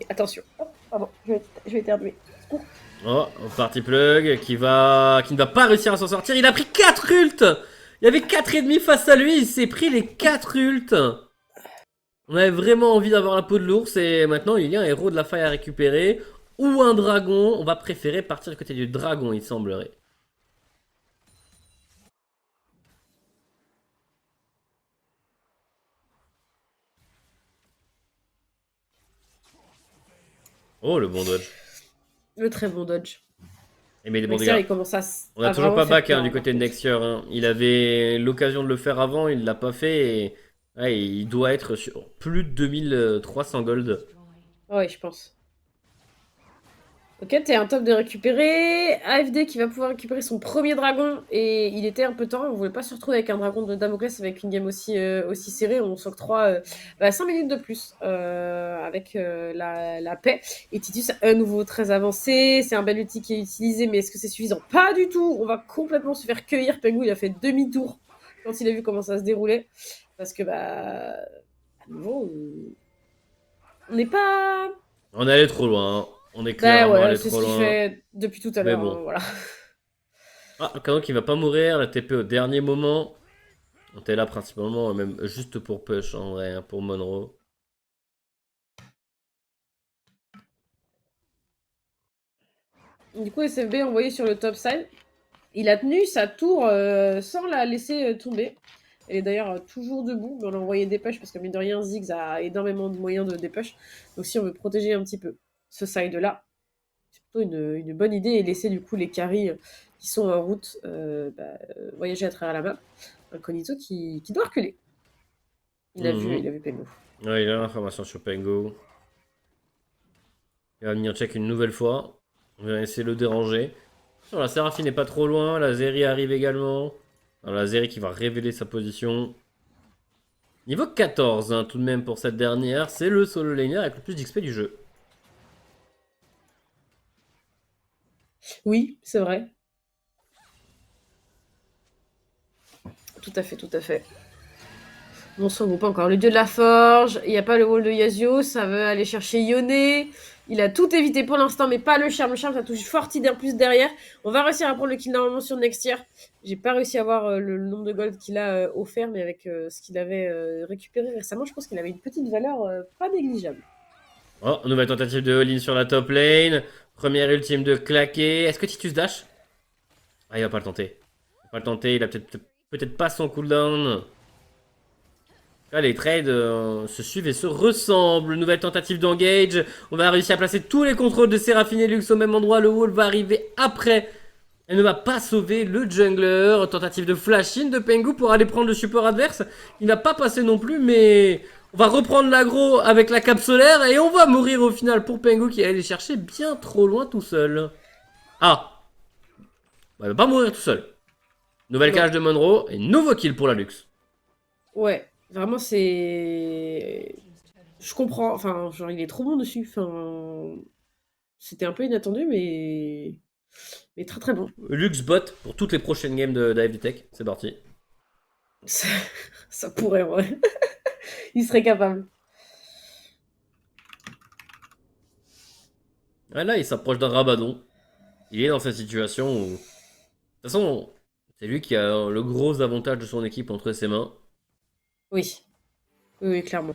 Attention. Hop, pardon, je vais éternuer. Secours. Oh, party plug qui ne va pas réussir à s'en sortir. Il a pris 4 ults. Il y avait 4 ennemis face à lui, il s'est pris les 4 ults. On avait vraiment envie d'avoir la peau de l'ours et maintenant il y a un héros de la faille à récupérer ou un dragon. On va préférer partir du côté du dragon, il semblerait. Oh, le bon dodge. Le très bon dodge. Et mais des bons Nexter, dégâts. il commence On a à toujours vraiment pas faire back hein, peur, du hein, par côté de contre. Nexior. Hein. Il avait l'occasion de le faire avant, il l'a pas fait. Et ouais, il doit être sur plus de 2300 gold. Ouais, je pense. Ok, t'es un top de récupérer. AFD qui va pouvoir récupérer son premier dragon. Et il était un peu temps. On voulait pas se retrouver avec un dragon de Damoclès avec une game aussi serrée. On s'octroie 5 minutes de plus avec la paix. Et Titus, à nouveau très avancé. C'est un bel outil qui est utilisé, mais est-ce que c'est suffisant? Pas du tout. On va complètement se faire cueillir. Pengu, il a fait demi-tour quand il a vu comment ça se déroulait. Parce que, bah, à nouveau, on n'est pas. On est allé trop loin. Hein. On est Bah clairement ouais, allé c'est ce trop qu'il loin. fait depuis tout à Mais l'heure, hein, bon. voilà. Ah, Kano qui va pas mourir, la TP au dernier moment. On était là principalement, même juste pour push en vrai, hein, pour Monroe. Du coup, SFB envoyé sur le top side. Il a tenu sa tour sans la laisser tomber. Elle est d'ailleurs toujours debout, mais on a envoyé des push parce que mine de rien, Ziggs a énormément de moyens de dépush. Donc si on veut protéger un petit peu ce side-là, c'est plutôt une bonne idée et laisser du coup les carries qui sont en route voyager à travers la map. Incognito qui doit reculer. Mhm. Il a vu Pengo. Ouais, il a l'information sur Pengo. Il va venir check une nouvelle fois. On va essayer de le déranger. Oh, la Séraphine n'est pas trop loin. La Zeri arrive également. Alors, la Zeri qui va révéler sa position. Niveau 14 hein, tout de même pour cette dernière. C'est le solo laner avec le plus d'XP du jeu. Oui, c'est vrai. Tout à fait, tout à fait. On se regroupe encore. Le dieu de la forge, il n'y a pas le wall de Yasuo, ça veut aller chercher Yone. Il a tout évité pour l'instant, mais pas le charme. Le charme, ça touche Fortide en plus derrière. On va réussir à prendre le kill normalement sur Next Year. J'ai pas réussi à voir le nombre de gold qu'il a offert, mais avec ce qu'il avait récupéré récemment, je pense qu'il avait une petite valeur pas négligeable. Oh, nouvelle tentative de all-in sur la top lane. Première ultime de claquer. Est-ce que Titus dash? Ah, il va pas le tenter. Il va pas le tenter, il a peut-être pas son cooldown. Là, les trades se suivent et se ressemblent. Nouvelle tentative d'engage. On va réussir à placer tous les contrôles de Séraphine et Lux au même endroit. Le wall va arriver après. Elle ne va pas sauver le jungler. Tentative de flash-in de Pengu pour aller prendre le support adverse. Il n'a pas passé non plus, mais on va reprendre l'aggro avec la cape solaire et on va mourir au final pour Pengu qui est allé chercher bien trop loin tout seul. Ah, bah, il va pas mourir tout seul. Nouvelle Non. cage de Monroe et nouveau kill pour la Lux. Ouais, vraiment, c'est. Je comprends. Enfin, genre, il est trop bon dessus. Enfin, c'était un peu inattendu, mais très très bon. Lux bot pour toutes les prochaines games d'AFD Tech. C'est parti. Ça, ça pourrait, en vrai. Il serait capable. Ah, là, il s'approche d'un Rabadon. Il est dans cette situation où. De toute façon, C'est lui qui a le gros avantage de son équipe entre ses mains. Oui. Oui, oui, clairement.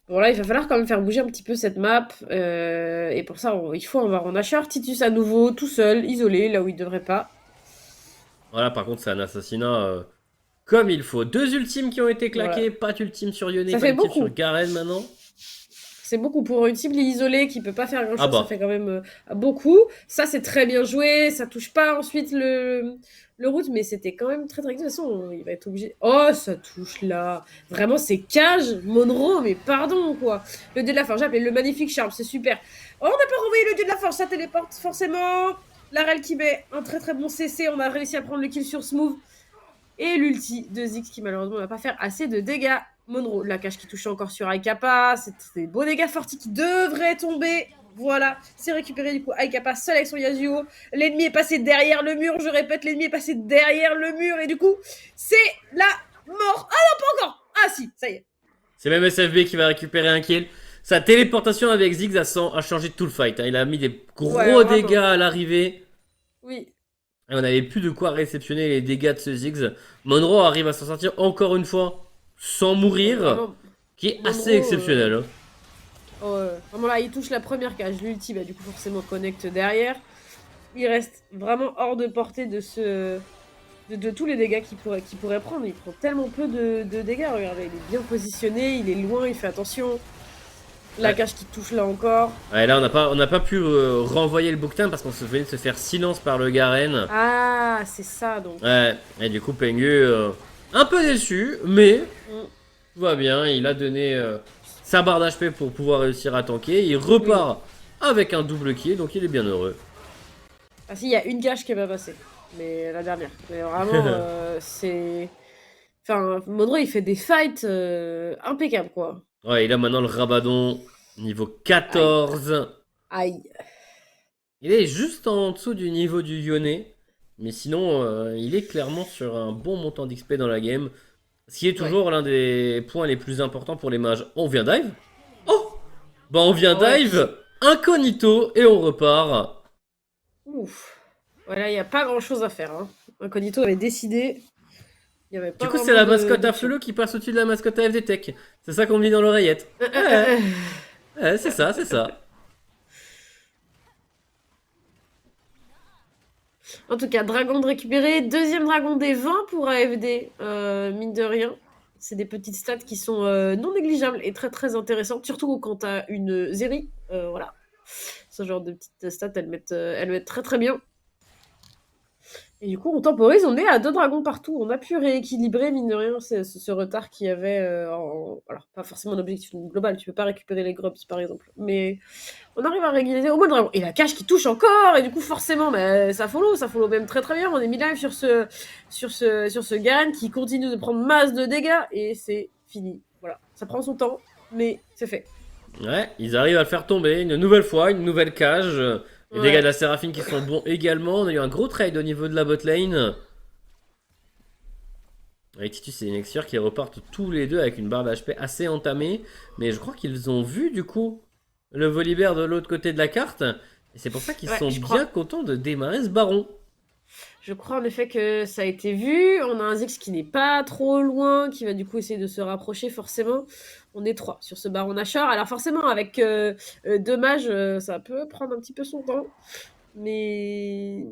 Bon, là, il va falloir quand même faire bouger un petit peu cette map. Et pour ça, il faut avoir en Asher Titus à nouveau, tout seul, isolé, là où il devrait pas. Voilà, par contre, c'est un assassinat comme il faut. 2 ultimes qui ont été Voilà. claqués. Pas d'ultime sur Yone, Ça pas fait d'ultime sur beaucoup. Garen maintenant. C'est beaucoup pour une cible isolée qui peut pas faire grand Ah chose, ça bah. fait quand même beaucoup. Ça, c'est très bien joué, ça touche pas ensuite le route, mais c'était quand même très très. De toute façon, il va être obligé. Oh, ça touche là. Vraiment, c'est cage, Monroe, mais pardon quoi. Le dieu de la forge, j'ai appelé le magnifique charme, c'est super. Oh, on n'a pas renvoyé le dieu de la forge, ça téléporte forcément. La Rel qui met un très très bon CC, on a réussi à prendre le kill sur Smooth. Et l'ulti de Ziggs qui malheureusement ne va pas faire assez de dégâts. Monroe, la cage qui touche encore sur Aikapa. C'est des beaux dégâts fortis qui devraient tomber. Voilà, c'est récupéré du coup Aikapa seul avec son Yasuo. L'ennemi est passé derrière le mur, je répète, l'ennemi est passé derrière le mur. Et du coup, c'est la mort. Ah non, pas encore. Ah si, ça y est. C'est même SFB qui va récupérer un kill. Sa téléportation avec Ziggs a changé tout le fight. Hein. Il a mis des gros Ouais, dégâts vraiment. à l'arrivée. Oui. Et on n'avait plus de quoi réceptionner les dégâts de ce Ziggs. Monroe arrive à s'en sortir encore une fois sans mourir. Vraiment, Qui est assez Monroe, exceptionnel. Hein. vraiment là, il touche la première cage. L'ulti, bah, du coup, forcément, connecte derrière. Il reste vraiment hors de portée de ce. De tous les dégâts qu'il pourrait prendre. Il prend tellement peu de dégâts. Regardez, il est bien positionné, il est loin, il fait attention. La Ouais. cage qui touche là encore. Ouais, là, on n'a pas pu renvoyer le bouquetin parce qu'on se venait de se faire silence par le Garen. Ah, c'est ça donc. Ouais, et du coup, Pengu, un peu déçu, mais Mm. tout va bien. Il a donné sa barre d'HP pour pouvoir réussir à tanker. Il repart avec un double kill, donc il est bien heureux. Ah si, il y a une cage qui est pas passée. Mais la dernière. Mais vraiment, c'est. Enfin, Monroe, il fait des fights impeccables, quoi. Ouais, il a maintenant le Rabadon, niveau Aïe. 14. Aïe. Il est juste en dessous du niveau du Yone. Mais sinon, il est clairement sur un bon montant d'XP dans la game. Ce qui est Ouais. toujours l'un des points les plus importants pour les mages. On vient dive. Oh, bah on vient Ouais. dive incognito et on repart. Ouf. Voilà, il n'y a pas grand chose à faire. Hein. Incognito avait décidé. Il n'y avait Du pas coup, c'est vraiment la mascotte à d'option. Flelo qui passe au-dessus de la mascotte à FD Tech. C'est ça qu'on me dit dans l'oreillette. Ouais, ouais, c'est ça, c'est ça. En tout cas, dragon de récupérer. Deuxième dragon des 20 pour AFD. Mine de rien. C'est des petites stats qui sont non négligeables et très très intéressantes. Surtout quand tu as une Zeri. Voilà. Ce genre de petites stats, elles mettent très très bien. Et du coup, on temporise, on est à 2 dragons partout. On a pu rééquilibrer, mine de rien, ce retard qu'il y avait. Alors, pas forcément un objectif global, tu peux pas récupérer les grubs par exemple. Mais on arrive à régulariser au moins le dragon. Et la cage qui touche encore, et du coup, forcément, bah, ça follow même très très bien. On est mis live sur ce Garen qui continue de prendre masse de dégâts, et c'est fini. Voilà, ça prend son temps, mais c'est fait. Ouais, ils arrivent à le faire tomber une nouvelle fois, une nouvelle cage. Les dégâts de Ouais. la Séraphine qui sont bons également. On a eu un gros trade au niveau de la bot lane. Avec Titus et Nexure qui repartent tous les deux avec une barre d'HP assez entamée. Mais je crois qu'ils ont vu du coup le Volibear de l'autre côté de la carte. Et c'est pour ça qu'ils Ouais, sont je bien crois. contents de démarrer ce baron. Je crois en effet que ça a été vu. On a un Ziggs qui n'est pas trop loin, qui va du coup essayer de se rapprocher forcément. On est 3 sur ce baron Nashor. Alors forcément, avec 2 mages, ça peut prendre un petit peu son temps. Mais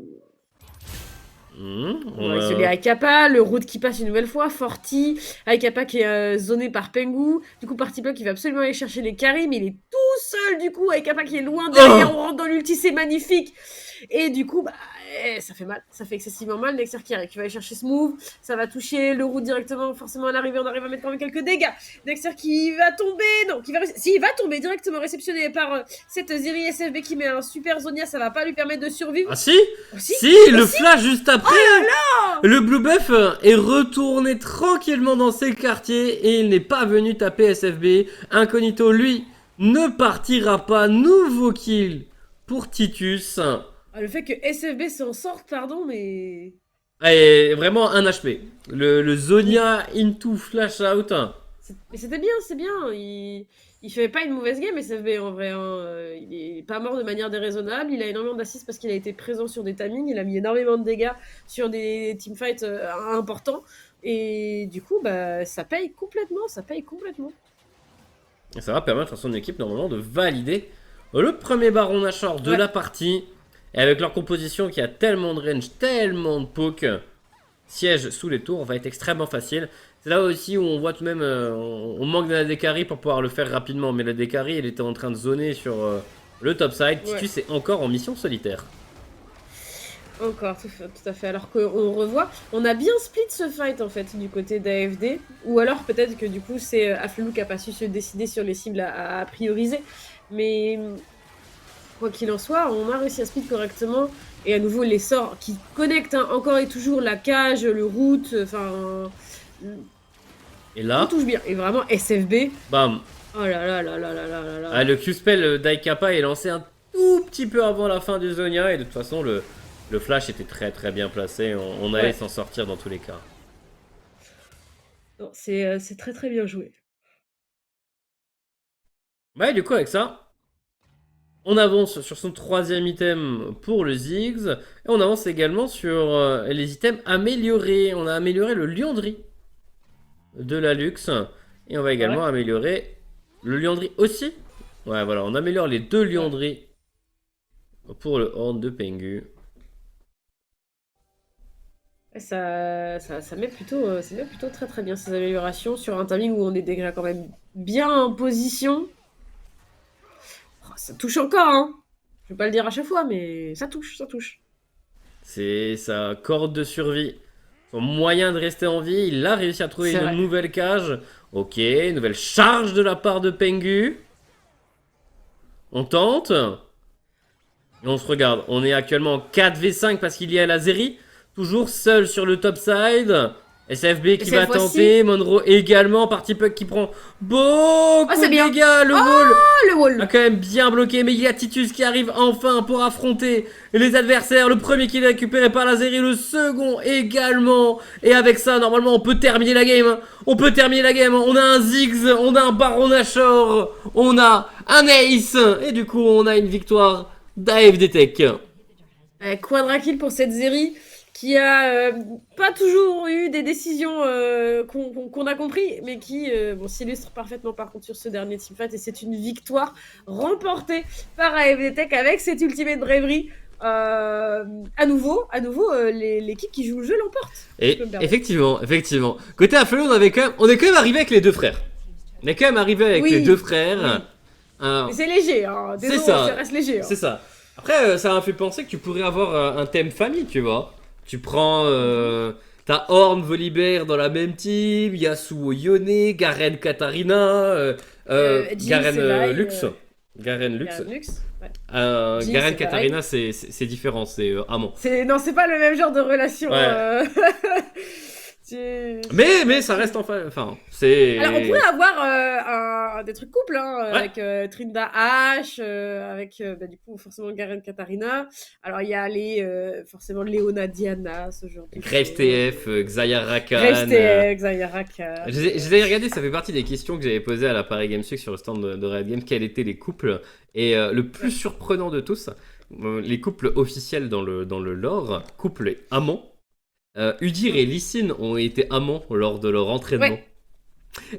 on On va isoler a... Aikapa, le route qui passe une nouvelle fois, Forti, Aikapa qui est zoné par Pengu. Du coup, Party Block, il va absolument aller chercher les carry, mais il est tout seul du coup. Aikapa qui est loin derrière, on rentre dans l'ulti, c'est magnifique. Et du coup, bah, ça fait mal, ça fait excessivement mal. Nexer qui va aller chercher Smooth, ça va toucher le route directement, forcément à l'arrivée, on arrive à mettre quand même quelques dégâts. Nexer qui va tomber, non, il va tomber directement, réceptionné par cette Ziri SFB qui met un super Zonia, ça va pas lui permettre de survivre. Ah si Aussi. Si, le flash juste après. Le Blue Buff est retourné tranquillement dans ses quartiers et il n'est pas venu taper SFB. Incognito, lui, ne partira pas. Nouveau kill pour Titus. Ah, le fait que SFB s'en sorte, pardon, mais. Et vraiment un HP. Le Zonia into flash out. Mais c'était bien, c'est bien. Il il fait pas une mauvaise game, SFB en vrai. Hein. Il est pas mort de manière déraisonnable. Il a énormément d'assists parce qu'il a été présent sur des timings. Il a mis énormément de dégâts sur des teamfights importants. Et du coup, bah, ça paye complètement. Ça paye complètement. Et ça va permettre à son équipe normalement de valider le premier Baron Nashor de la partie. Et avec leur composition qui a tellement de range, tellement de poke, siège sous les tours va être extrêmement facile. C'est là aussi où on voit tout de même, on manque d'un AD pour pouvoir le faire rapidement. Mais l'AD il était en train de zoner sur le top side. Titus est encore en mission solitaire. Encore, tout à fait. Alors qu'on revoit, on a bien split ce fight en fait du côté d'AFD. Ou alors peut-être que du coup c'est Afflelou qui a pas su se décider sur les cibles à prioriser. Mais quoi qu'il en soit, on a réussi à split correctement. Et à nouveau les sorts qui connectent encore et toujours la cage, le route, enfin... Et là, tout touche bien. Et vraiment, SFB. Bam. Oh là là là là là là là là. Ah, le Q-Spell d'Aikapa est lancé un tout petit peu avant la fin du Zonia. Et de toute façon, le flash était très très bien placé. On allait s'en sortir dans tous les cas. C'est très très bien joué. Ouais, du coup, avec ça, on avance sur son troisième item pour le Ziggs. Et on avance également sur les items améliorés. On a amélioré le Liandry de la Luxe. Et on va également améliorer le Liandry aussi. Ouais, voilà, on améliore les deux Liandry pour le Horn de Pengu. Ça met plutôt très très bien ces améliorations sur un timing où on est déjà quand même bien en position. Oh, ça touche encore, hein. Je vais pas le dire à chaque fois, mais ça touche, ça touche. C'est sa corde de survie. Son moyen de rester en vie. Il a réussi à trouver une nouvelle cage. Ok, nouvelle charge de la part de Pengu. On tente. Et on se regarde. On est actuellement en 4v5 parce qu'il y a la Zeri. Toujours seul sur le top side. SFB qui va tenter. Monroe également. Party Puck qui prend beaucoup de dégâts. Le wall a quand même bien bloqué. Mais il y a Titus qui arrive enfin pour affronter les adversaires. Le premier qui est récupéré par la série. Le second également. Et avec ça, normalement, on peut terminer la game. On peut terminer la game. On a un Ziggs. On a un Baron Nashor. On a un Ace. Et du coup, on a une victoire d'AFD Tech. Quadra kill pour cette série. Qui a pas toujours eu des décisions qu'on a compris, mais qui s'illustre parfaitement par contre sur ce dernier teamfight. Et c'est une victoire remportée par AFD Tech avec cette ultimate bravery. À nouveau, l'équipe qui joue le jeu l'emporte. Et effectivement. Côté Afflelou, on est quand même arrivé avec les deux frères. On est quand même arrivé avec les deux frères. Oui. Mais c'est léger, hein. C'est ça. Ça reste léger. Hein. C'est ça. Après, ça m'a fait penser que tu pourrais avoir un thème famille, tu vois. Tu prends t'as Horn, Volibear dans la même team, Yasuo Yone, Garen Katarina, Garen Lux. Garen Lux. Ouais. Garen Katarina, c'est différent, c'est Amon. Non, c'est pas le même genre de relation. Ouais. Mais ça reste enfin c'est. Alors on pourrait avoir des trucs couples avec Trinda Ash, avec du coup forcément Garen Katarina. Alors il y a forcément Leona Diana, ce genre de Graves TF, Xayah Rakan. Graves TF, Xayah Rakan. Je les ai regardés, ça fait partie des questions que j'avais posées à la Paris Games Week sur le stand de Riot Games, quels étaient les couples. Et le plus surprenant de tous, les couples officiels dans le lore, couple amant. Udyr et Lee Sin ont été amants lors de leur entraînement.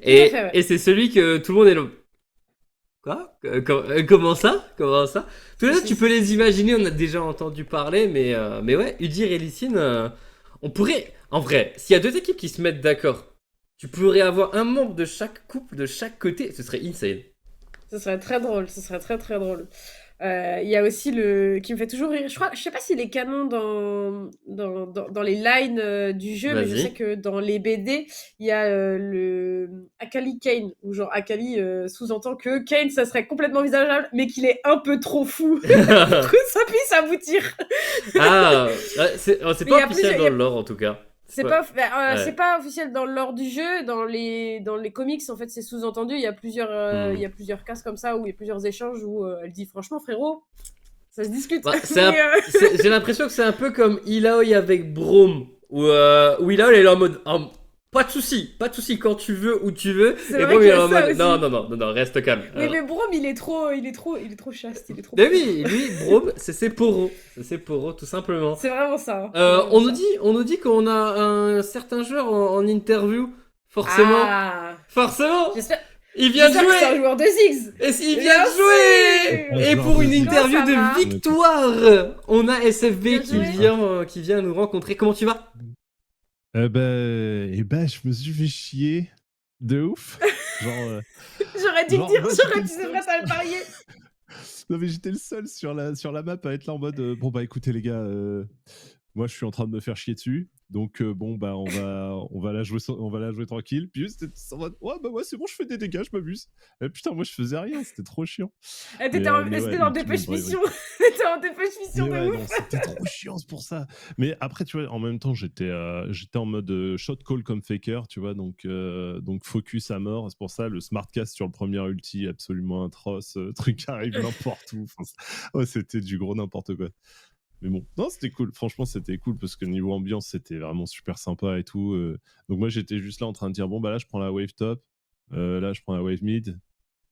Ouais. Et c'est celui que tout le monde est là. Quoi Comment ça Tout ça, tu peux les imaginer, on a déjà entendu parler, mais ouais, Udyr et Lee Sin, on pourrait... En vrai, s'il y a deux équipes qui se mettent d'accord, tu pourrais avoir un membre de chaque couple, de chaque côté, ce serait insane. Ce serait très drôle, ce serait très très drôle. Il y a aussi qui me fait toujours rire. Je sais pas s'il est canon dans les lines du jeu, mais je sais que dans les BD, il y a le Akali Kayn, où genre Akali sous-entend que Kayn, ça serait complètement envisageable, mais qu'il est un peu trop fou pour que ça puisse aboutir. C'est pas officiel dans le lore en tout cas. C'est pas officiel dans le lore du jeu, dans les comics en fait c'est sous-entendu, il y a plusieurs cases comme ça où il y a plusieurs échanges où elle dit franchement frérot, ça se discute. J'ai l'impression que c'est un peu comme Illaoi avec Braum où Illaoi est là en mode pas de souci, quand tu veux, où tu veux. C'est Et vrai Brom, qu'il il y est a en ça mode, aussi. non, reste calme. Oui, Alors, mais Brom, il est trop chaste, il est trop mais propre. oui, lui, Brom, c'est ses poros. C'est ses poros, tout simplement. C'est vraiment ça. C'est vraiment On ça. nous dit qu'on a un certain joueur en interview. Forcément. Ah, Forcément. j'espère, Il vient de j'espère que c'est un jouer. joueur de Ziggs. Et il vient Bien de jouer. sûr. Un Et joueur pour de une Ziggs. interview Comment ça va de victoire, on a SFB Bien joué. qui vient nous rencontrer. Comment tu vas? Je me suis fait chier de ouf. Genre, J'aurais dû le genre, dire, moi, j'aurais j'étais dû, le c'est seul. vrai, t'as le parier. Non, mais j'étais le seul sur la map à être là en mode bon, bah écoutez, les gars, moi je suis en train de me faire chier dessus. Donc, bon, bah on va la jouer tranquille. Puis juste, c'était en mode ouais, bah ouais, c'est bon, je fais des dégâts, je m'amuse. Et putain, moi je faisais rien, c'était trop chiant. T'étais Mais ouais, c'était en ultimate dépêche bravery. mission. T'étais en dépêche mission Mais de ouais, ouf. non, c'était trop chiant c'est pour ça. Mais après, tu vois, en même temps, j'étais en mode shot call comme faker, tu vois, donc focus à mort. C'est pour ça le smart cast sur le premier ulti, absolument atroce, truc qui arrive n'importe où. Enfin, ouais, c'était du gros n'importe quoi. Mais bon, non, c'était cool. Franchement, c'était cool parce que niveau ambiance, c'était vraiment super sympa et tout. Donc moi, j'étais juste là en train de dire bon, bah là, je prends la wave top, là, je prends la wave mid.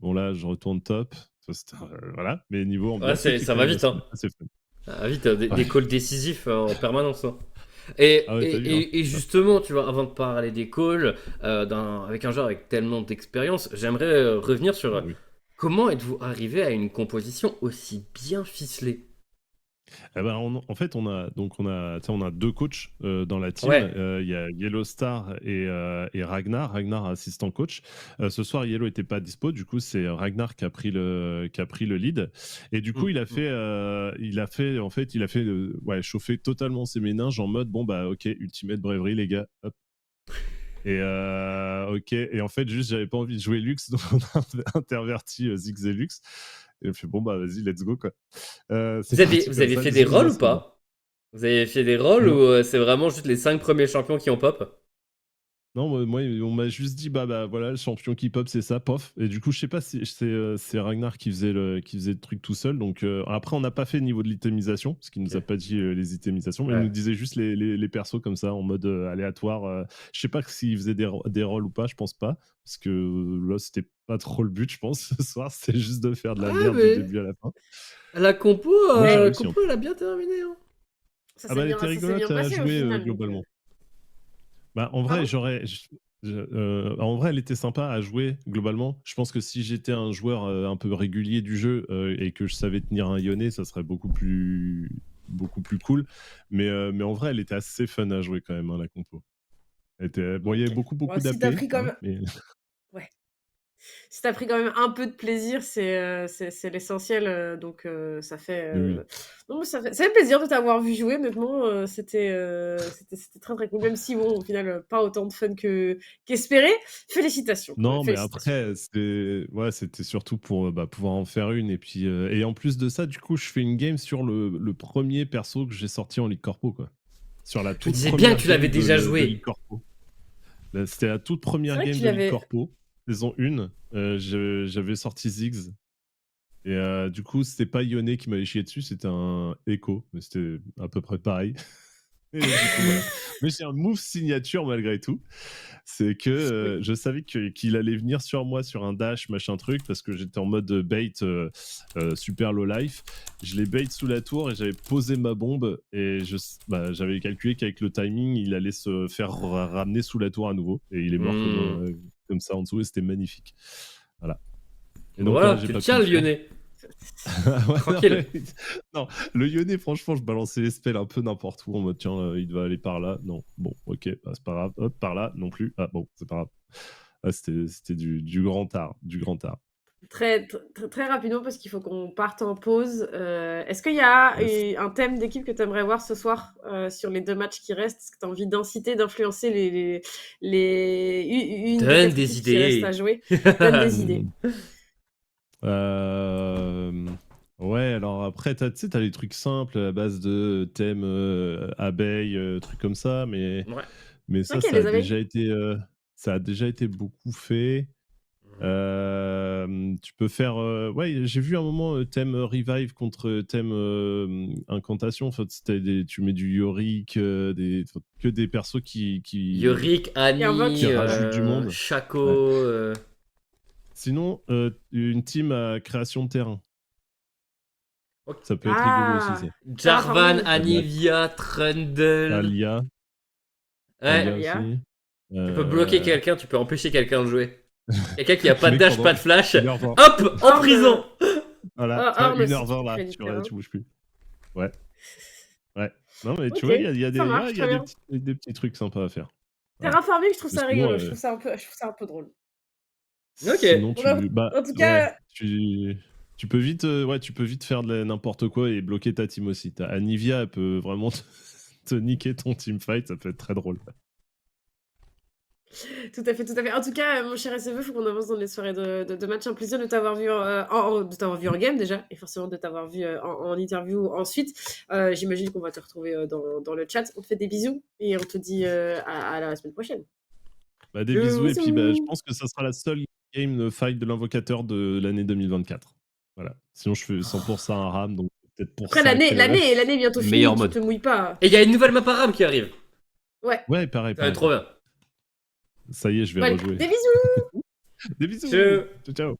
Bon, là, je retourne top. Voilà. Mais niveau Ouais, ambiance, c'était ça quand va même vite, hein. assez fun. Ah, vite, des Ouais. calls décisifs en permanence, hein. Ah ouais, t'as vu, hein. Et justement, tu vois, avant de parler des calls, avec un joueur avec tellement d'expérience, j'aimerais revenir sur Oui. comment êtes-vous arrivé à une composition aussi bien ficelée? Eh ben, en fait, on a tu sais, on a deux coachs dans la team. Ouais. Il y a Yellow Star et Ragnar. Ragnar, assistant coach. Ce soir, Yellow était pas dispo. Du coup, c'est Ragnar qui a pris le lead. Et du coup, il a fait chauffer totalement ses méninges en mode bon bah ok, Ultimate Bravery les gars. Hop. Et ok. Et en fait, juste j'avais pas envie de jouer Lux, donc on a interverti Ziggs et Lux. Et on fait bon bah vas-y, let's go quoi. C'est parti Vous comme avez ça, fait les des Ziggs rolls ou ensemble. pas? Vous avez fait des rolls Non. ou c'est vraiment juste les 5 premiers champions qui ont pop? Non, moi, on m'a juste dit, bah voilà, le champion qui pop, c'est ça, pof. Et du coup, je sais pas si c'est Ragnar qui faisait le truc tout seul. Donc, après, on n'a pas fait le niveau de l'itemisation, parce qu'il nous a Ok. pas dit les itemisations, mais il Ouais. nous disait juste les persos comme ça, en mode aléatoire. Je sais pas s'il faisait des rôles ou pas, je pense pas, parce que là, c'était pas trop le but, je pense, ce soir, c'était juste de faire de la Ah, merde du mais début à la fin. la compo, Moi, j'ai réussi. elle a bien terminé, hein. Ah bah, elle était Ça s'est bien rigolote à passé au jouer final. donc, globalement. Bah, en vrai, Pardon en vrai, elle était sympa à jouer globalement. Je pense que si j'étais un joueur un peu régulier du jeu et que je savais tenir un Yone, ça serait beaucoup plus cool. Mais en vrai, elle était assez fun à jouer quand même, hein, la compo. Bon, il y avait Ok. beaucoup Bon, si d'AP, t'as pris quand hein, même... mais Ouais. Si t'as pris quand même un peu de plaisir, c'est l'essentiel. Donc ça fait... oui. Non, mais ça fait plaisir de t'avoir vu jouer, honnêtement. C'était très très cool. Même si, bon, au final, pas autant de fun qu'espéré. Félicitations. Non, mais Félicitations. après, c'était surtout pour pouvoir en faire une. Et puis, et en plus de ça, du coup, je fais une game sur le premier perso que j'ai sorti en Ligue Corpo, quoi. Sur la Je me toute disais première bien que tu l'avais game déjà de joué. Ligue Corpo. C'était la toute C'est première vrai que game tu de Ligue l'avais... Corpo, saison 1. J'avais sorti Ziggs. Et du coup, c'était pas Yone qui m'avait chié dessus, c'était un Echo. Mais c'était à peu près pareil. Et du coup, voilà. Mais j'ai un move signature malgré tout. C'est que je savais qu'il allait venir sur moi sur un dash, machin truc, parce que j'étais en mode bait super low life. Je l'ai bait sous la tour et j'avais posé ma bombe. Et j'avais calculé qu'avec le timing, il allait se faire ramener sous la tour à nouveau. Et il est mort comme ça en dessous et c'était magnifique. Voilà. Et donc Voilà, là, j'ai tu le pas pu tiens, le le faire. Lyonnais. Ouais, Tranquille. non, le Yone, franchement, je balançais les spells un peu n'importe où en mode tiens, il va aller par là. Non, bon, ok, bah, c'est pas grave. Hop, par là, non plus. Ah bon, c'est pas grave. Ah, c'était du grand art, du grand art. Très, très, très rapidement, parce qu'il faut qu'on parte en pause. Est-ce qu'il y a Yes. un thème d'équipe que tu aimerais voir ce soir sur les 2 matchs qui restent? Est-ce que tu as envie d'inciter, d'influencer une des Donne 4 des équipes qui restent à idées. jouer? Donne des idées. Ouais, alors après, tu sais, t'as les trucs simples à base de thème abeille, trucs comme ça, mais Ouais. ça, Ok, les abeilles. ça a déjà été beaucoup fait. Tu peux faire. Ouais, j'ai vu un moment thème revive contre thème incantation. En fait, tu mets du Yorick, que des persos qui... Yorick, Annie, Qui rajoute du monde. Shaco. Sinon, une team à création de terrain. Ok. Ça peut être rigolo aussi, ça. Jarvan, Terraforming. Anivia, Trundle. Alia. Ouais. Alia Alia. aussi. Tu peux bloquer quelqu'un, tu peux empêcher quelqu'un de jouer. Quelqu'un qui a pas de Mec, dash, pendant pas de flash. 1h20. Hop, en Arme. prison. Voilà, Arme aussi, 1h20 là, tu fais du terrain. tu bouges plus. Ouais. Ouais. Non, mais tu Ok, vois, il y a, ça marche, il y très a bien. des petits trucs sympas à faire. Voilà. Terraforming, je trouve ça Mais sinon, rigolo, je trouve ça un peu drôle. Ok. Sinon, Bon, en tout cas, ouais, tu peux vite, tu peux vite faire n'importe quoi et bloquer ta team aussi. Anivia, elle peut vraiment te niquer ton teamfight, ça peut être très drôle. tout à fait, tout à fait. En tout cas, mon cher SFE, faut qu'on avance dans les soirées de match. Un plaisir de t'avoir vu, de t'avoir vu en game déjà, et forcément de t'avoir vu en interview ensuite. J'imagine qu'on va te retrouver dans le chat. On te fait des bisous et on te dit à la semaine prochaine. Bah, des bisous, et puis je pense que ça sera la seule game fight de l'invocateur de l'année 2024. Voilà. Sinon, je fais 100% un RAM, donc peut-être pour Après, ça. l'année bientôt finie, Meilleur tu mode. te mouilles pas. Et il y a une nouvelle map Aram qui arrive. Ouais. Ouais, pareil. Ça va être trop bien. Ça y est, je vais Voilà. rejouer. Des bisous. Des bisous. Ciao. Ciao, ciao.